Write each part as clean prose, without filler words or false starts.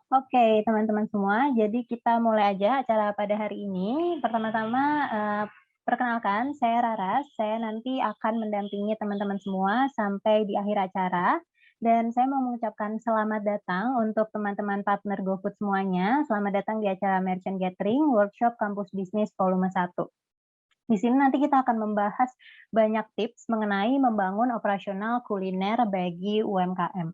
Oke, teman-teman semua, jadi kita mulai aja acara pada hari ini. Pertama-tama, perkenalkan, saya Raras, saya nanti akan mendampingi teman-teman semua sampai di akhir acara, dan saya mau mengucapkan selamat datang untuk teman-teman partner GoFood semuanya. Selamat datang di acara Merchant Gathering Workshop Kampus Bisnis Volume 1. Di sini nanti kita akan membahas banyak tips mengenai membangun operasional kuliner bagi UMKM.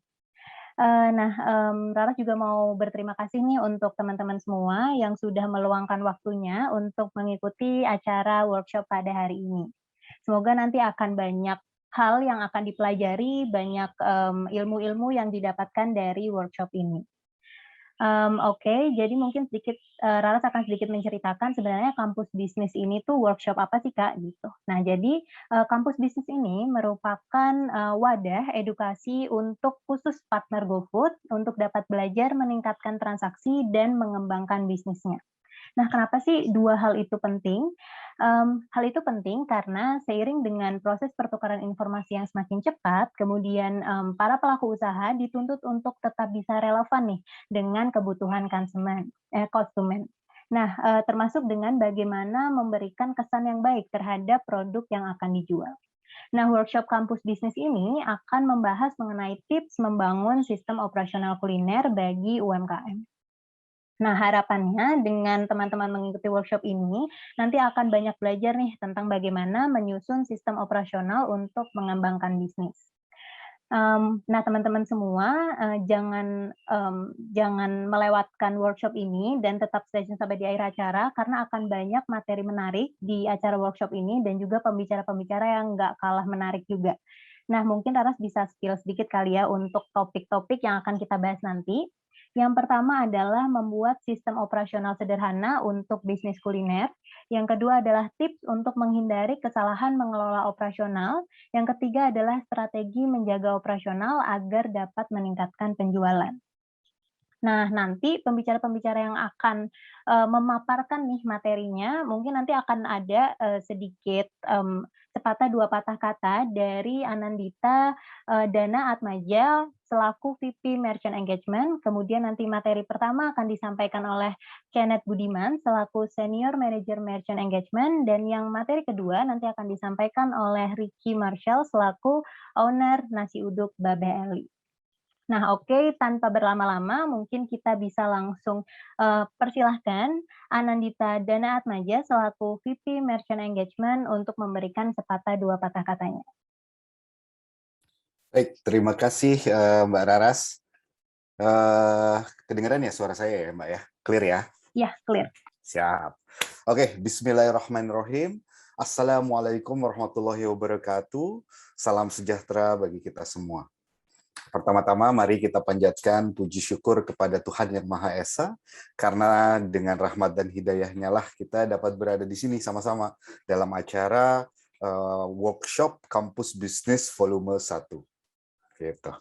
Rara juga mau berterima kasih nih untuk teman-teman semua yang sudah meluangkan waktunya untuk mengikuti acara workshop pada hari ini. Semoga nanti akan banyak hal yang akan dipelajari, banyak, ilmu-ilmu yang didapatkan dari workshop ini. Oke, jadi mungkin sedikit, Raras akan sedikit menceritakan sebenarnya kampus bisnis ini tuh workshop apa sih, Kak, gitu. Nah, jadi, kampus bisnis ini merupakan, wadah edukasi untuk khusus partner GoFood untuk dapat belajar meningkatkan transaksi dan mengembangkan bisnisnya. Nah, kenapa sih 2 hal itu penting? Hal itu penting karena seiring dengan proses pertukaran informasi yang semakin cepat, kemudian, para pelaku usaha dituntut untuk tetap bisa relevan nih dengan kebutuhan konsumen. Nah, termasuk dengan bagaimana memberikan kesan yang baik terhadap produk yang akan dijual. Nah, workshop kampus bisnis ini akan membahas mengenai tips membangun sistem operasional kuliner bagi UMKM. Nah, harapannya dengan teman-teman mengikuti workshop ini, nanti akan banyak belajar nih tentang bagaimana menyusun sistem operasional untuk mengembangkan bisnis. Nah, teman-teman semua, jangan melewatkan workshop ini dan tetap stay tune sampai di akhir acara, karena akan banyak materi menarik di acara workshop ini dan juga pembicara-pembicara yang nggak kalah menarik juga. Nah, mungkin Raras bisa spill sedikit kali ya untuk topik-topik yang akan kita bahas nanti. Yang pertama adalah membuat sistem operasional sederhana untuk bisnis kuliner. Yang kedua adalah tips untuk menghindari kesalahan mengelola operasional. Yang ketiga adalah strategi menjaga operasional agar dapat meningkatkan penjualan. Nah, nanti pembicara-pembicara yang akan, memaparkan nih materinya, mungkin nanti akan ada, sedikit, sepatah dua patah kata dari Anandita, Dana Atmaja selaku VP Merchant Engagement, kemudian nanti materi pertama akan disampaikan oleh Kenneth Budiman selaku Senior Manager Merchant Engagement, dan yang materi kedua nanti akan disampaikan oleh Ricky Marshall selaku Owner Nasi Uduk Babe Eli. Nah, oke, tanpa berlama-lama mungkin kita bisa langsung, persilahkan Anandita Dana Atmaja selaku VP Merchant Engagement untuk memberikan sepatah dua patah katanya. Baik, terima kasih Mbak Raras. Kedengeran ya suara saya ya Mbak ya? Clear ya? Ya, clear. Siap. Oke, bismillahirrahmanirrahim. Assalamualaikum warahmatullahi wabarakatuh. Salam sejahtera bagi kita semua. Pertama-tama mari kita panjatkan puji syukur kepada Tuhan Yang Maha Esa, karena dengan rahmat dan hidayahnya lah kita dapat berada di sini sama-sama dalam acara workshop Kampus Bisnis Volume 1. Gitu.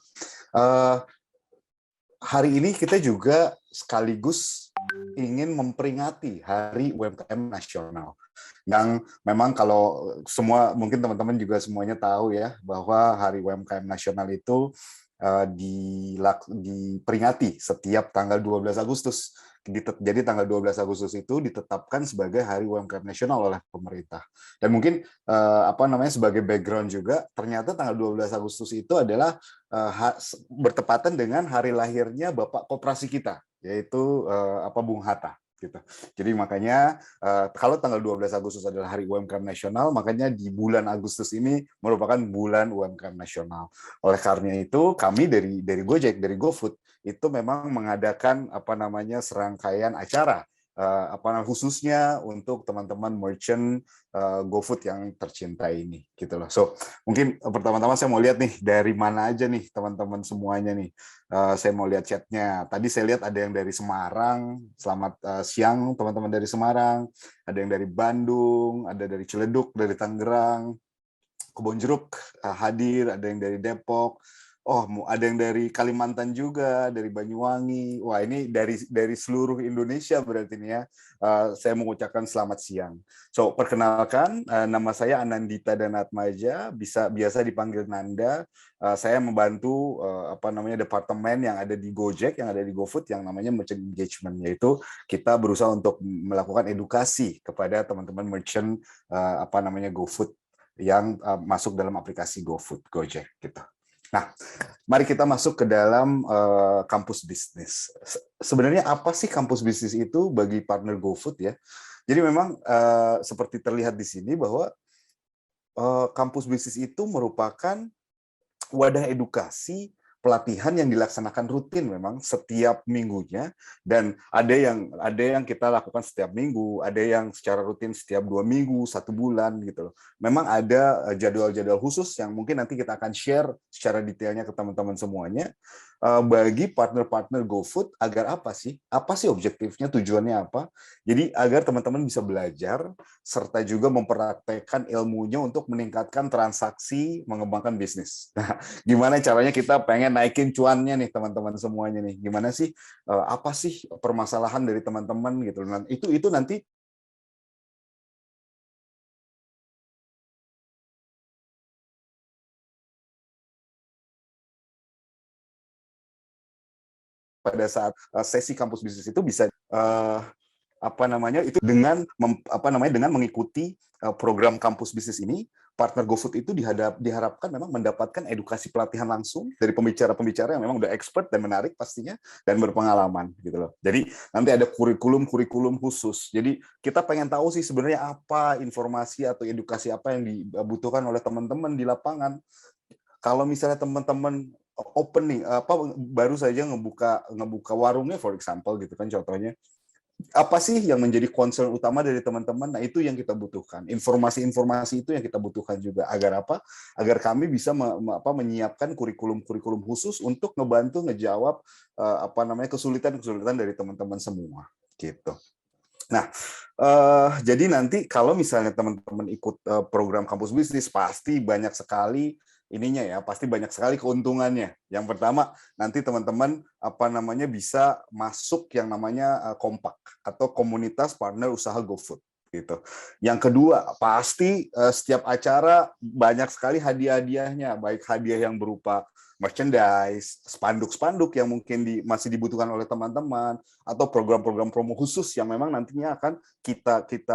Hari ini kita juga sekaligus ingin memperingati Hari UMKM Nasional. Yang memang kalau semua, mungkin teman-teman juga semuanya tahu ya, bahwa Hari UMKM Nasional itu diperingati setiap tanggal 12 Agustus. Jadi tanggal 12 Agustus itu ditetapkan sebagai Hari UMKM Nasional oleh pemerintah. Dan mungkin sebagai background juga, ternyata tanggal 12 Agustus itu adalah bertepatan dengan hari lahirnya Bapak Koperasi kita, yaitu Bung Hatta. Gitu. Jadi makanya kalau tanggal 12 Agustus adalah Hari UMKM Nasional, makanya di bulan Agustus ini merupakan bulan UMKM Nasional. Oleh karena itu, kami dari Gojek, dari GoFood, itu memang mengadakan serangkaian acara khususnya untuk teman-teman merchant GoFood yang tercinta ini, gitu loh. So mungkin pertama-tama saya mau lihat nih dari mana aja nih teman-teman semuanya nih. Saya mau lihat chatnya. Tadi saya lihat ada yang dari Semarang. Selamat siang teman-teman dari Semarang. Ada yang dari Bandung, ada dari Ciledug, dari Tangerang, Kebonjeruk hadir, ada yang dari Depok, Oh, ada yang dari Kalimantan juga, dari Banyuwangi. Wah, ini dari seluruh Indonesia berarti ini ya. Saya mengucapkan selamat siang. So, perkenalkan, nama saya Anandita Danatmaja, biasa dipanggil Nanda. Saya membantu departemen yang ada di Gojek, yang ada di GoFood, yang namanya merchant engagement, yaitu kita berusaha untuk melakukan edukasi kepada teman-teman merchant GoFood yang masuk dalam aplikasi GoFood, Gojek gitu. Nah, mari kita masuk ke dalam kampus bisnis. Sebenarnya apa sih kampus bisnis itu bagi partner GoFood ya? Jadi memang seperti terlihat di sini bahwa kampus bisnis itu merupakan wadah edukasi pelatihan yang dilaksanakan rutin memang setiap minggunya, dan ada yang kita lakukan setiap minggu, ada yang secara rutin setiap 2 minggu, 1 bulan gitu loh. Memang ada jadwal-jadwal khusus yang mungkin nanti kita akan share secara detailnya ke teman-teman semuanya. Bagi partner-partner GoFood agar apa sih? Apa sih objektifnya, tujuannya apa? Jadi agar teman-teman bisa belajar serta juga mempraktekkan ilmunya untuk meningkatkan transaksi, mengembangkan bisnis. Nah, gimana caranya kita pengen naikin cuannya nih teman-teman semuanya nih? Gimana sih? Apa sih permasalahan dari teman-teman gitu? Nah, itu nanti pada saat sesi kampus bisnis itu bisa itu dengan dengan mengikuti program kampus bisnis ini, partner GoFood itu diharapkan memang mendapatkan edukasi pelatihan langsung dari pembicara-pembicara yang memang udah expert dan menarik pastinya dan berpengalaman gitu loh. Jadi nanti ada kurikulum khusus. Jadi kita pengen tahu sih sebenarnya apa informasi atau edukasi apa yang dibutuhkan oleh teman-teman di lapangan. Kalau misalnya teman-teman opening baru saja ngebuka warungnya for example gitu kan contohnya, apa sih yang menjadi concern utama dari teman-teman? Nah, itu yang kita butuhkan. Informasi-informasi itu yang kita butuhkan juga. Agar apa? Agar kami bisa menyiapkan kurikulum-kurikulum khusus untuk ngejawab kesulitan-kesulitan dari teman-teman semua. Gitu. Nah, jadi nanti kalau misalnya teman-teman ikut program kampus bisnis, pasti banyak sekali pasti banyak sekali keuntungannya. Yang pertama, nanti teman-teman bisa masuk yang namanya kompak atau komunitas partner usaha GoFood gitu. Yang kedua, pasti setiap acara banyak sekali hadiah-hadiahnya, baik hadiah yang berupa merchandise, spanduk-spanduk yang mungkin masih dibutuhkan oleh teman-teman, atau program-program promo khusus yang memang nantinya akan kita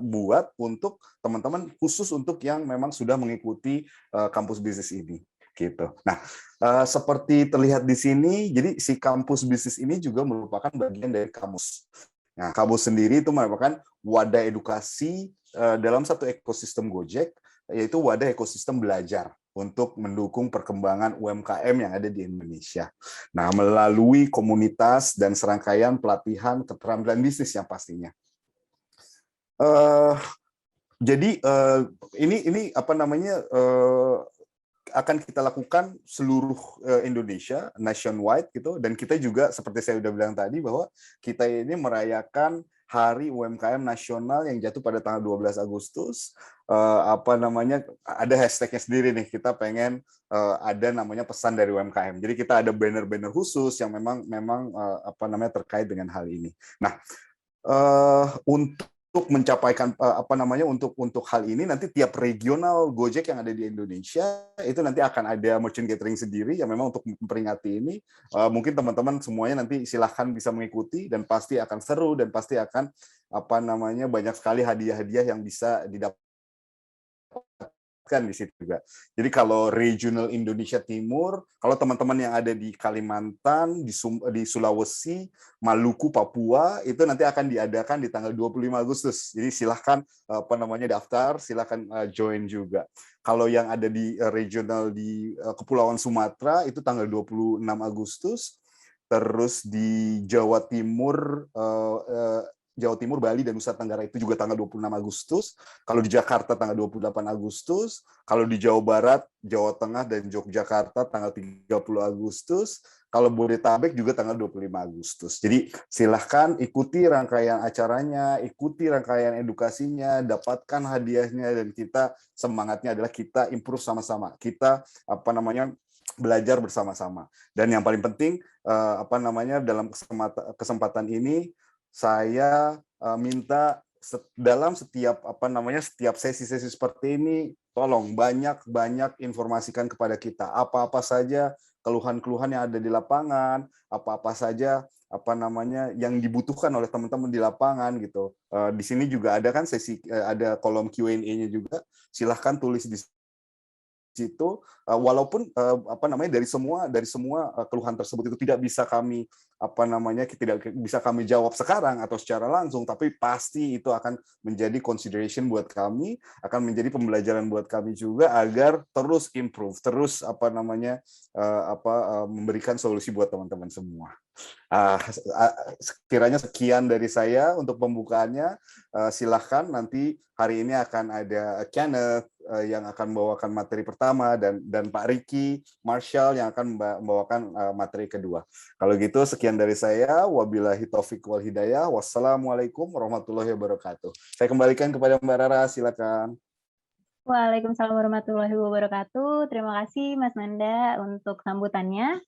buat untuk teman-teman, khusus untuk yang memang sudah mengikuti kampus bisnis ini gitu. Nah, seperti terlihat di sini, jadi si kampus bisnis ini juga merupakan bagian dari kamus. Nah, kamus sendiri itu merupakan wadah edukasi dalam satu ekosistem Gojek, yaitu wadah ekosistem belajar untuk mendukung perkembangan UMKM yang ada di Indonesia. Nah, melalui komunitas dan serangkaian pelatihan keterampilan bisnis yang pastinya. Jadi ini akan kita lakukan seluruh Indonesia, nationwide gitu, dan kita juga seperti saya sudah bilang tadi bahwa kita ini merayakan Hari UMKM Nasional yang jatuh pada tanggal 12 Agustus. Ada hashtagnya sendiri nih, kita pengen ada namanya pesan dari UMKM. Jadi kita ada banner-banner khusus yang memang terkait dengan hal ini. Nah, untuk mencapaikan untuk hal ini, nanti tiap regional Gojek yang ada di Indonesia itu nanti akan ada merchant gathering sendiri yang memang untuk memperingati ini. Mungkin teman-teman semuanya nanti silahkan bisa mengikuti, dan pasti akan seru, dan pasti akan banyak sekali hadiah-hadiah yang bisa didapatkan di situ juga. Jadi kalau regional Indonesia Timur, kalau teman-teman yang ada di Kalimantan, di Sulawesi, Maluku, Papua, itu nanti akan diadakan di tanggal 25 Agustus. Jadi silahkan daftar, silahkan join juga. Kalau yang ada di regional di Kepulauan Sumatera itu tanggal 26 Agustus. Terus di Jawa Timur, Bali, dan Nusa Tenggara itu juga tanggal 26 Agustus. Kalau di Jakarta tanggal 28 Agustus. Kalau di Jawa Barat, Jawa Tengah, dan Yogyakarta tanggal 30 Agustus. Kalau Bodetabek juga tanggal 25 Agustus. Jadi silahkan ikuti rangkaian acaranya, ikuti rangkaian edukasinya, dapatkan hadiahnya, dan kita semangatnya adalah kita improve sama-sama. Kita belajar bersama-sama. Dan yang paling penting dalam kesempatan ini saya minta dalam setiap sesi-sesi seperti ini, tolong banyak informasikan kepada kita apa-apa saja keluhan-keluhan yang ada di lapangan, apa-apa saja yang dibutuhkan oleh teman-teman di lapangan gitu. Di sini juga ada kan ada kolom Q&A-nya juga. Silahkan tulis di situ, walaupun dari semua keluhan tersebut itu tidak bisa kami jawab sekarang atau secara langsung, tapi pasti itu akan menjadi consideration buat kami, akan menjadi pembelajaran buat kami juga agar terus improve, terus memberikan solusi buat teman-teman semua. Sekiranya sekian dari saya untuk pembukaannya. Silahkan, nanti hari ini akan ada Kenneth yang akan membawakan materi pertama, dan Pak Ricky Marshall yang akan membawakan materi kedua. Kalau gitu sekian dari saya. Wabillahi taufik wal hidayah. Wassalamualaikum warahmatullahi wabarakatuh. Saya kembalikan kepada Mbak Rara, silakan. Waalaikumsalam warahmatullahi wabarakatuh. Terima kasih Mas Manda untuk sambutannya.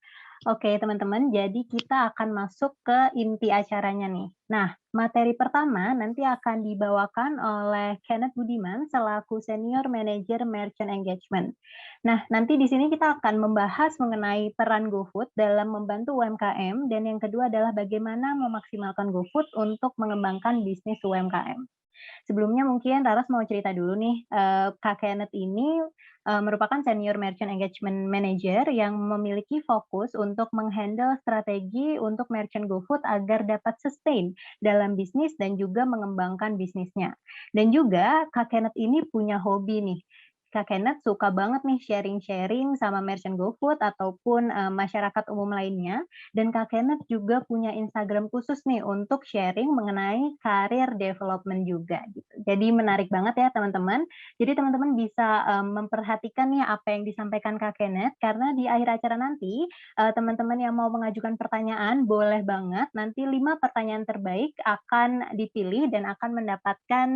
Oke teman-teman, jadi kita akan masuk ke inti acaranya nih. Nah, materi pertama nanti akan dibawakan oleh Kenneth Budiman selaku Senior Manager Merchant Engagement. Nah, nanti di sini kita akan membahas mengenai peran GoFood dalam membantu UMKM, dan yang kedua adalah bagaimana memaksimalkan GoFood untuk mengembangkan bisnis UMKM. Sebelumnya mungkin Raras mau cerita dulu nih, Kak Kenneth ini merupakan Senior Merchant Engagement Manager yang memiliki fokus untuk menghandle strategi untuk merchant GoFood agar dapat sustain dalam bisnis dan juga mengembangkan bisnisnya. Dan juga Kak Kenneth ini punya hobi nih. Kak Kenneth suka banget nih sharing-sharing sama merchant GoFood ataupun masyarakat umum lainnya. Dan Kak Kenneth juga punya Instagram khusus nih untuk sharing mengenai career development juga gitu. Jadi menarik banget ya teman-teman. Jadi teman-teman bisa memperhatikan nih apa yang disampaikan Kak Kenneth, karena di akhir acara nanti teman-teman yang mau mengajukan pertanyaan boleh banget. Nanti 5 pertanyaan terbaik akan dipilih dan akan mendapatkan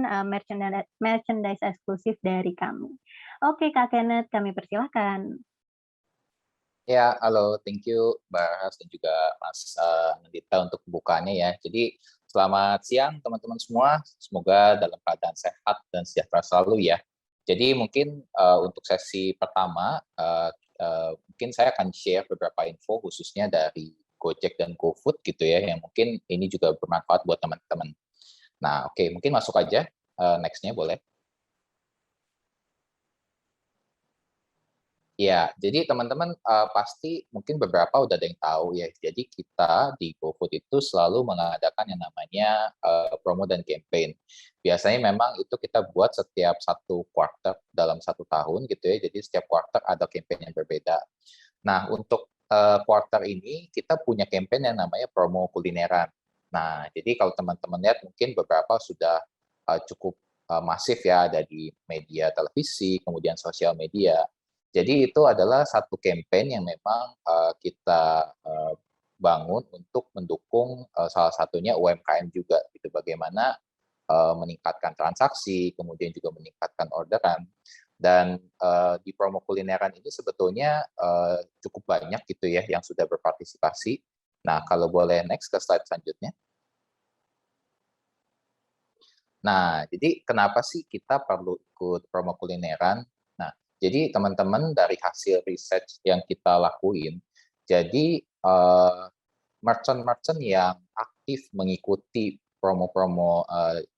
merchandise eksklusif dari kami. Oke Kak Kenneth, kami persilahkan. Ya, halo, thank you Mbak Ras dan juga Mas Nandita untuk pembukaannya ya. Jadi selamat siang teman-teman semua, semoga dalam keadaan sehat dan sejahtera selalu ya. Jadi mungkin untuk sesi pertama, mungkin saya akan share beberapa info khususnya dari Gojek dan GoFood gitu ya, yang mungkin ini juga bermanfaat buat teman-teman. Nah, oke, mungkin masuk aja, next-nya boleh. Ya, jadi teman-teman pasti mungkin beberapa udah ada yang tahu ya. Jadi kita di GoFood itu selalu mengadakan yang namanya promo dan campaign. Biasanya memang itu kita buat setiap satu quarter dalam satu tahun gitu ya. Jadi setiap quarter ada campaign yang berbeda. Nah, untuk quarter ini kita punya campaign yang namanya promo kulineran. Nah, jadi kalau teman-teman lihat mungkin beberapa sudah cukup masif ya, ada di media televisi, kemudian sosial media. Jadi itu adalah satu campaign yang memang kita bangun untuk mendukung salah satunya UMKM juga, gitu. Bagaimana meningkatkan transaksi, kemudian juga meningkatkan orderan. Dan di promo kulineran ini sebetulnya cukup banyak gitu ya yang sudah berpartisipasi. Nah, kalau boleh next ke slide selanjutnya. Nah, jadi kenapa sih kita perlu ikut promo kulineran? Nah, jadi teman-teman dari hasil research yang kita lakuin, jadi merchant-merchant yang aktif mengikuti promo-promo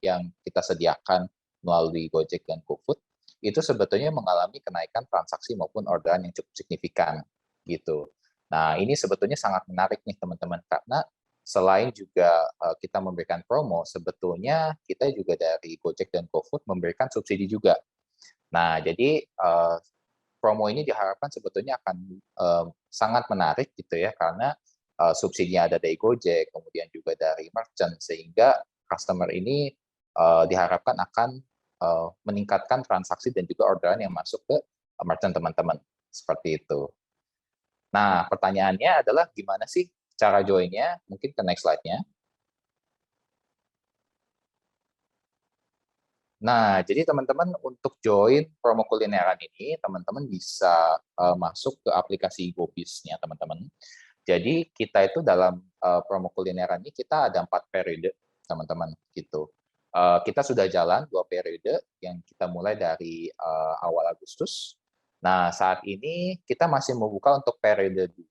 yang kita sediakan melalui Gojek dan GoFood, itu sebetulnya mengalami kenaikan transaksi maupun orderan yang cukup signifikan gitu. Nah, ini sebetulnya sangat menarik nih teman-teman, karena selain juga kita memberikan promo, sebetulnya kita juga dari Gojek dan GoFood memberikan subsidi juga. Nah, jadi promo ini diharapkan sebetulnya akan sangat menarik gitu ya, karena subsidinya ada dari Gojek, kemudian juga dari merchant, sehingga customer ini diharapkan akan meningkatkan transaksi dan juga orderan yang masuk ke merchant teman-teman. Seperti itu. Nah, pertanyaannya adalah gimana sih cara join-nya? Mungkin ke next slide-nya. Nah, jadi teman-teman untuk join promo kulineran ini, teman-teman bisa masuk ke aplikasi GoBiz-nya, teman-teman. Jadi kita itu dalam promo kulineran ini kita ada 4 periode, teman-teman, gitu. Kita sudah jalan 2 periode yang kita mulai dari awal Agustus. Nah, saat ini kita masih membuka untuk periode 2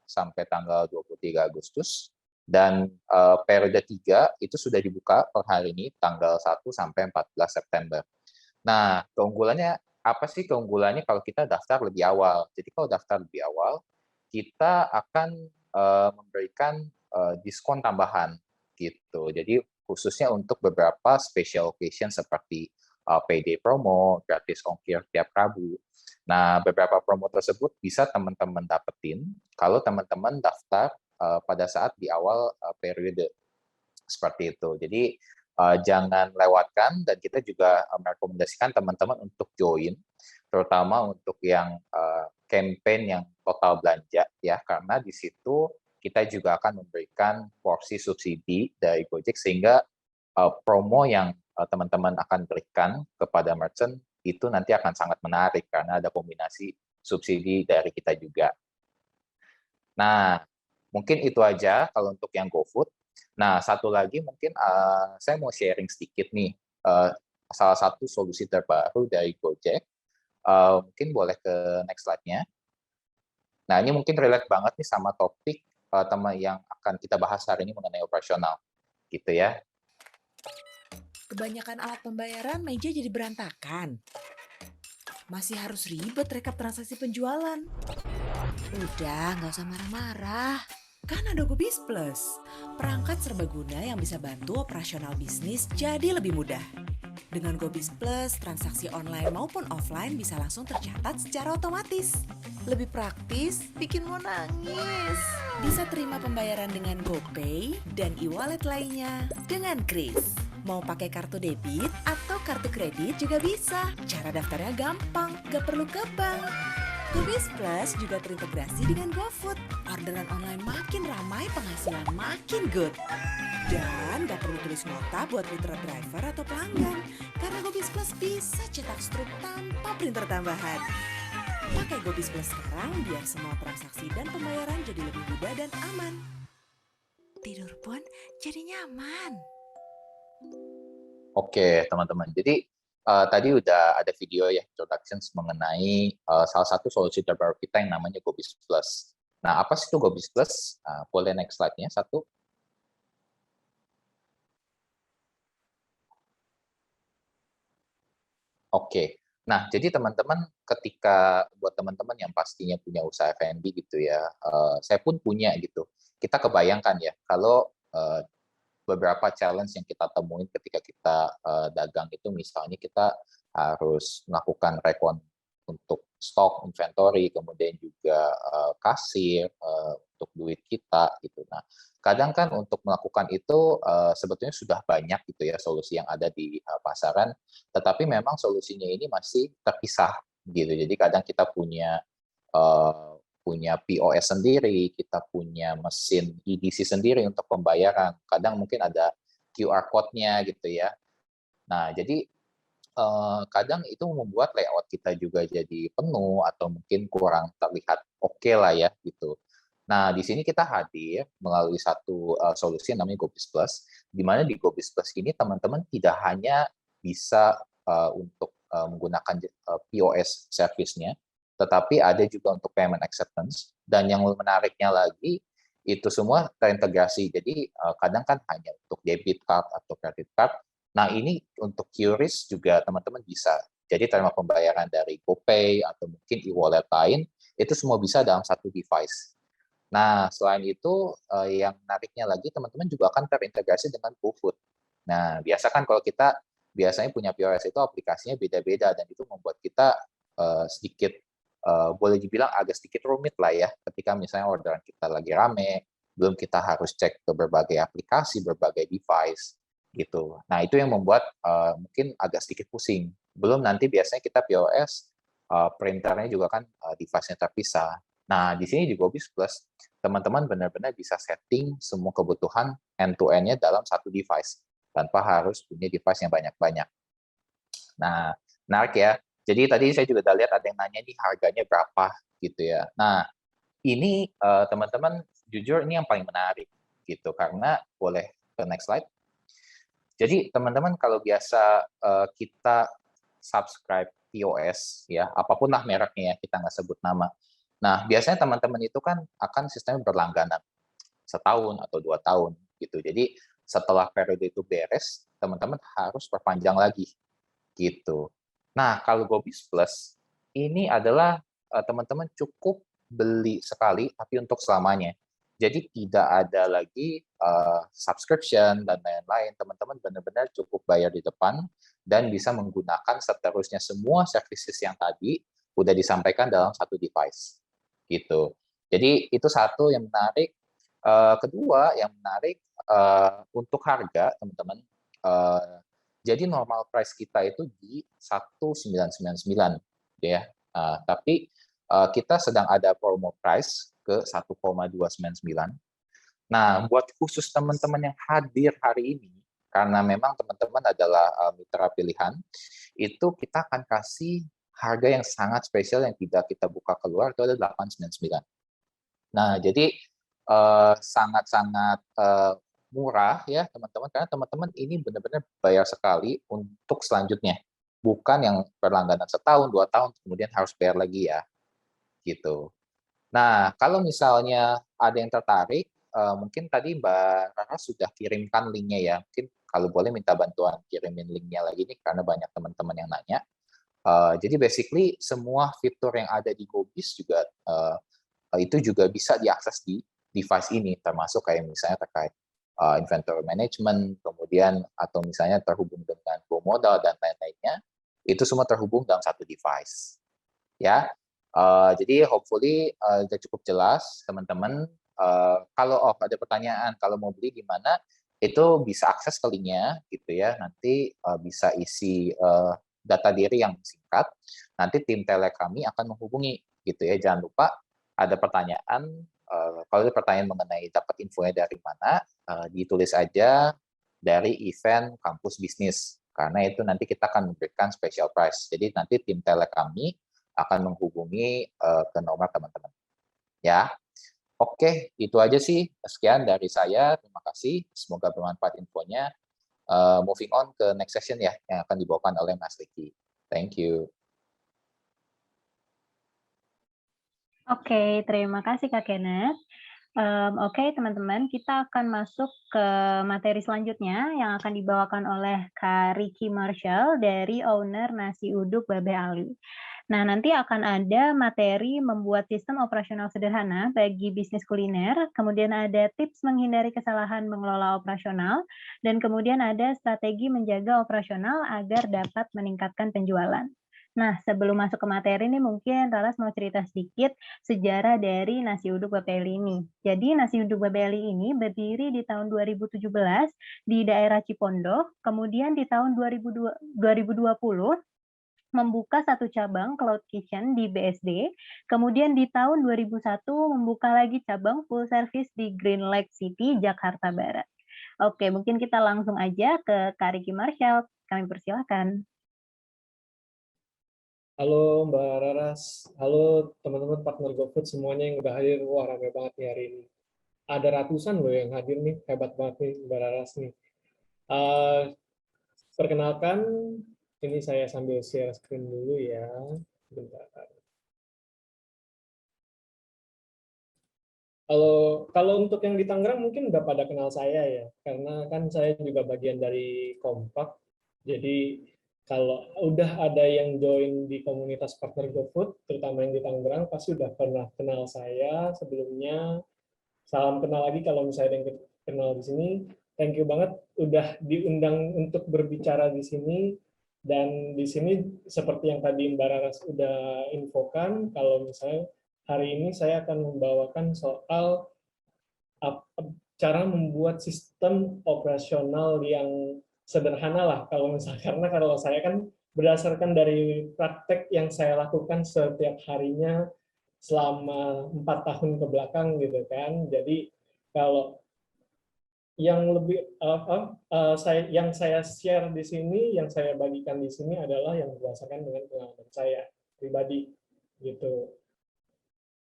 sampai tanggal 23 Agustus. Dan periode 3 itu sudah dibuka per hari ini tanggal 1 sampai 14 September. Nah, keunggulannya apa sih keunggulannya kalau kita daftar lebih awal? Jadi kalau daftar lebih awal, kita akan memberikan diskon tambahan gitu. Jadi khususnya untuk beberapa special occasion seperti payday promo, gratis ongkir tiap Rabu. Nah, beberapa promo tersebut bisa teman-teman dapetin kalau teman-teman daftar pada saat di awal periode seperti itu. Jadi jangan lewatkan dan kita juga merekomendasikan teman-teman untuk join, terutama untuk yang campaign yang total belanja ya, karena di situ kita juga akan memberikan porsi subsidi dari Gojek sehingga promo yang teman-teman akan berikan kepada merchant itu nanti akan sangat menarik karena ada kombinasi subsidi dari kita juga. Nah, mungkin itu aja kalau untuk yang GoFood. Nah, satu lagi mungkin saya mau sharing sedikit nih, salah satu solusi terbaru dari Gojek. Mungkin boleh ke next slide-nya. Nah, ini mungkin relate banget nih sama topik tema yang akan kita bahas hari ini mengenai operasional, gitu ya. Kebanyakan alat pembayaran meja jadi berantakan. Masih harus ribet rekap transaksi penjualan. Udah, nggak usah marah-marah. Kan ada GoBiz Plus, perangkat serbaguna yang bisa bantu operasional bisnis jadi lebih mudah. Dengan GoBiz Plus, transaksi online maupun offline bisa langsung tercatat secara otomatis. Lebih praktis, bikin mau nangis. Bisa terima pembayaran dengan GoPay dan e-wallet lainnya dengan Kris. Mau pakai kartu debit atau kartu kredit juga bisa. Cara daftarnya gampang, gak perlu ke bank. GoBiz Plus juga terintegrasi dengan GoFood. Orderan online makin ramai, penghasilan makin good. Dan gak perlu tulis nota buat mitra driver atau pelanggan. Karena GoBiz Plus bisa cetak struk tanpa printer tambahan. Pakai GoBiz Plus sekarang biar semua transaksi dan pembayaran jadi lebih mudah dan aman. Tidur pun jadi nyaman. Oke, teman-teman. Jadi tadi udah ada video ya introductions mengenai salah satu solusi terbaru kita yang namanya GoBiz Plus. Nah, apa sih itu GoBiz Plus? Boleh next slide-nya satu. Oke. Nah, jadi teman-teman ketika buat teman-teman yang pastinya punya usaha F&B gitu ya, saya pun punya gitu. Kita kebayangkan ya kalau beberapa challenge yang kita temuin ketika kita dagang itu misalnya kita harus melakukan rekon untuk stok inventory, kemudian juga kasir untuk duit kita gitu. Nah, kadang kan untuk melakukan itu sebetulnya sudah banyak gitu ya solusi yang ada di pasaran, tetapi memang solusinya ini masih terpisah gitu. Jadi kadang kita punya punya POS sendiri, kita punya mesin EDC sendiri untuk pembayaran. Kadang mungkin ada QR code-nya gitu ya. Nah, jadi kadang itu membuat layout kita juga jadi penuh atau mungkin kurang terlihat oke lah ya gitu. Nah, di sini kita hadir melalui satu solusi yang namanya GoBiz Plus, di mana di GoBiz Plus ini teman-teman tidak hanya bisa untuk menggunakan POS service-nya, tetapi ada juga untuk payment acceptance, dan yang menariknya lagi, itu semua terintegrasi. Jadi kadang kan hanya untuk debit card atau credit card. Nah, ini untuk QRIS juga teman-teman bisa. Jadi terima pembayaran dari GoPay atau mungkin e-wallet lain, itu semua bisa dalam satu device. Nah, selain itu, yang menariknya lagi, teman-teman juga akan terintegrasi dengan GoFood. Nah, biasa kan kalau kita biasanya punya POS itu aplikasinya beda-beda, dan itu membuat kita sedikit boleh dibilang agak sedikit rumit lah ya, ketika misalnya orderan kita lagi rame, belum kita harus cek ke berbagai aplikasi, berbagai device, gitu. Nah, itu yang membuat mungkin agak sedikit pusing. Belum nanti biasanya kita POS, printernya juga kan device-nya terpisah. Nah, di sini di GoBiz Plus, teman-teman benar-benar bisa setting semua kebutuhan end-to-end-nya dalam satu device, tanpa harus punya device yang banyak-banyak. Nah, menarik ya. Jadi tadi saya juga udah lihat ada yang nanya nih harganya berapa gitu ya. Nah, ini teman-teman jujur ini yang paling menarik gitu karena boleh ke next slide. Jadi teman-teman kalau biasa kita subscribe POS ya, apapun lah mereknya ya, kita nggak sebut nama. Nah, biasanya teman-teman itu kan akan sistemnya berlangganan, setahun atau 2 tahun gitu. Jadi setelah periode itu beres, teman-teman harus perpanjang lagi gitu. Nah, kalau Gobis Plus ini adalah teman-teman cukup beli sekali tapi untuk selamanya. Jadi tidak ada lagi subscription dan lain-lain. Teman-teman benar-benar cukup bayar di depan dan bisa menggunakan seterusnya semua services yang tadi udah disampaikan dalam satu device gitu. Jadi itu satu yang menarik. Kedua yang menarik untuk harga teman-teman. Jadi normal price kita itu di 1.999 ya. Tapi kita sedang ada promo price ke 1,299. Nah, buat khusus teman-teman yang hadir hari ini, karena memang teman-teman adalah mitra pilihan, itu kita akan kasih harga yang sangat spesial yang tidak kita buka keluar, itu ada 899. Nah, jadi sangat-sangat murah ya teman-teman, karena teman-teman ini benar-benar bayar sekali untuk selanjutnya. Bukan yang berlangganan setahun, 2 tahun, kemudian harus bayar lagi ya. Gitu. Nah, kalau misalnya ada yang tertarik, mungkin tadi Mbak Rara sudah kirimkan linknya ya. Mungkin kalau boleh minta bantuan kirimin linknya lagi nih, karena banyak teman-teman yang nanya. Jadi basically semua fitur yang ada di Gobis juga itu juga bisa diakses di device ini, termasuk kayak misalnya terkait inventory management, kemudian atau misalnya terhubung dengan Go Modal dan lain-lainnya, itu semua terhubung dalam satu device. Ya, jadi hopefully sudah cukup jelas teman-teman. Kalau ada pertanyaan, kalau mau beli gimana, itu bisa akses ke linknya gitu ya. Nanti bisa isi data diri yang singkat. Nanti tim tele kami akan menghubungi gitu ya. Jangan lupa ada pertanyaan. Kalau ada pertanyaan mengenai dapat infonya dari mana, ditulis aja dari event kampus bisnis. Karena itu nanti kita akan memberikan special price. Jadi nanti tim tele kami akan menghubungi ke nomor teman-teman. Ya, oke, itu aja sih. Sekian dari saya. Terima kasih. Semoga bermanfaat infonya. Moving on ke next session ya, yang akan dibawakan oleh Mas Ricky. Thank you. Oke, terima kasih Kak Kenneth. Oke, teman-teman, kita akan masuk ke materi selanjutnya yang akan dibawakan oleh Kak Ricky Marshall dari owner Nasi Uduk Babe Ali. Nah, nanti akan ada materi membuat sistem operasional sederhana bagi bisnis kuliner, kemudian ada tips menghindari kesalahan mengelola operasional, dan kemudian ada strategi menjaga operasional agar dapat meningkatkan penjualan. Nah, sebelum masuk ke materi ini mungkin Raras mau cerita sedikit sejarah dari Nasi Uduk Babe Ali ini. Jadi Nasi Uduk Babe Ali ini berdiri di tahun 2017 di daerah Cipondoh, kemudian di tahun 2020 membuka satu cabang Cloud Kitchen di BSD, kemudian di tahun 2001 membuka lagi cabang full service di Green Lake City, Jakarta Barat. Oke, mungkin kita langsung aja ke Kak Ricky Marshall. Kami persilakan. Halo Mbak Raras, halo teman-teman partner GoFood semuanya yang udah hadir. Wah, ramai banget nih hari ini. Ada ratusan loh yang hadir nih, hebat banget nih Mbak Raras nih. Perkenalkan, ini saya sambil share screen dulu ya. Bentar. Kalau untuk yang di Tangerang mungkin udah pada kenal saya ya, karena kan saya juga bagian dari Kompak. Jadi kalau udah ada yang join di komunitas partner GoFood, terutama yang di Tangerang, pasti udah pernah kenal saya sebelumnya. Salam kenal lagi kalau misalnya yang kenal di sini. Thank you banget udah diundang untuk berbicara di sini. Dan di sini seperti yang tadi Mbak Raras udah infokan, kalau misalnya hari ini saya akan membawakan soal cara membuat sistem operasional yang sederhana lah kalau misalnya, karena kalau saya kan berdasarkan dari praktek yang saya lakukan setiap harinya selama 4 tahun ke belakang gitu kan. Jadi kalau yang lebih yang saya share di sini, yang saya bagikan di sini adalah yang berdasarkan dengan pengalaman saya pribadi gitu.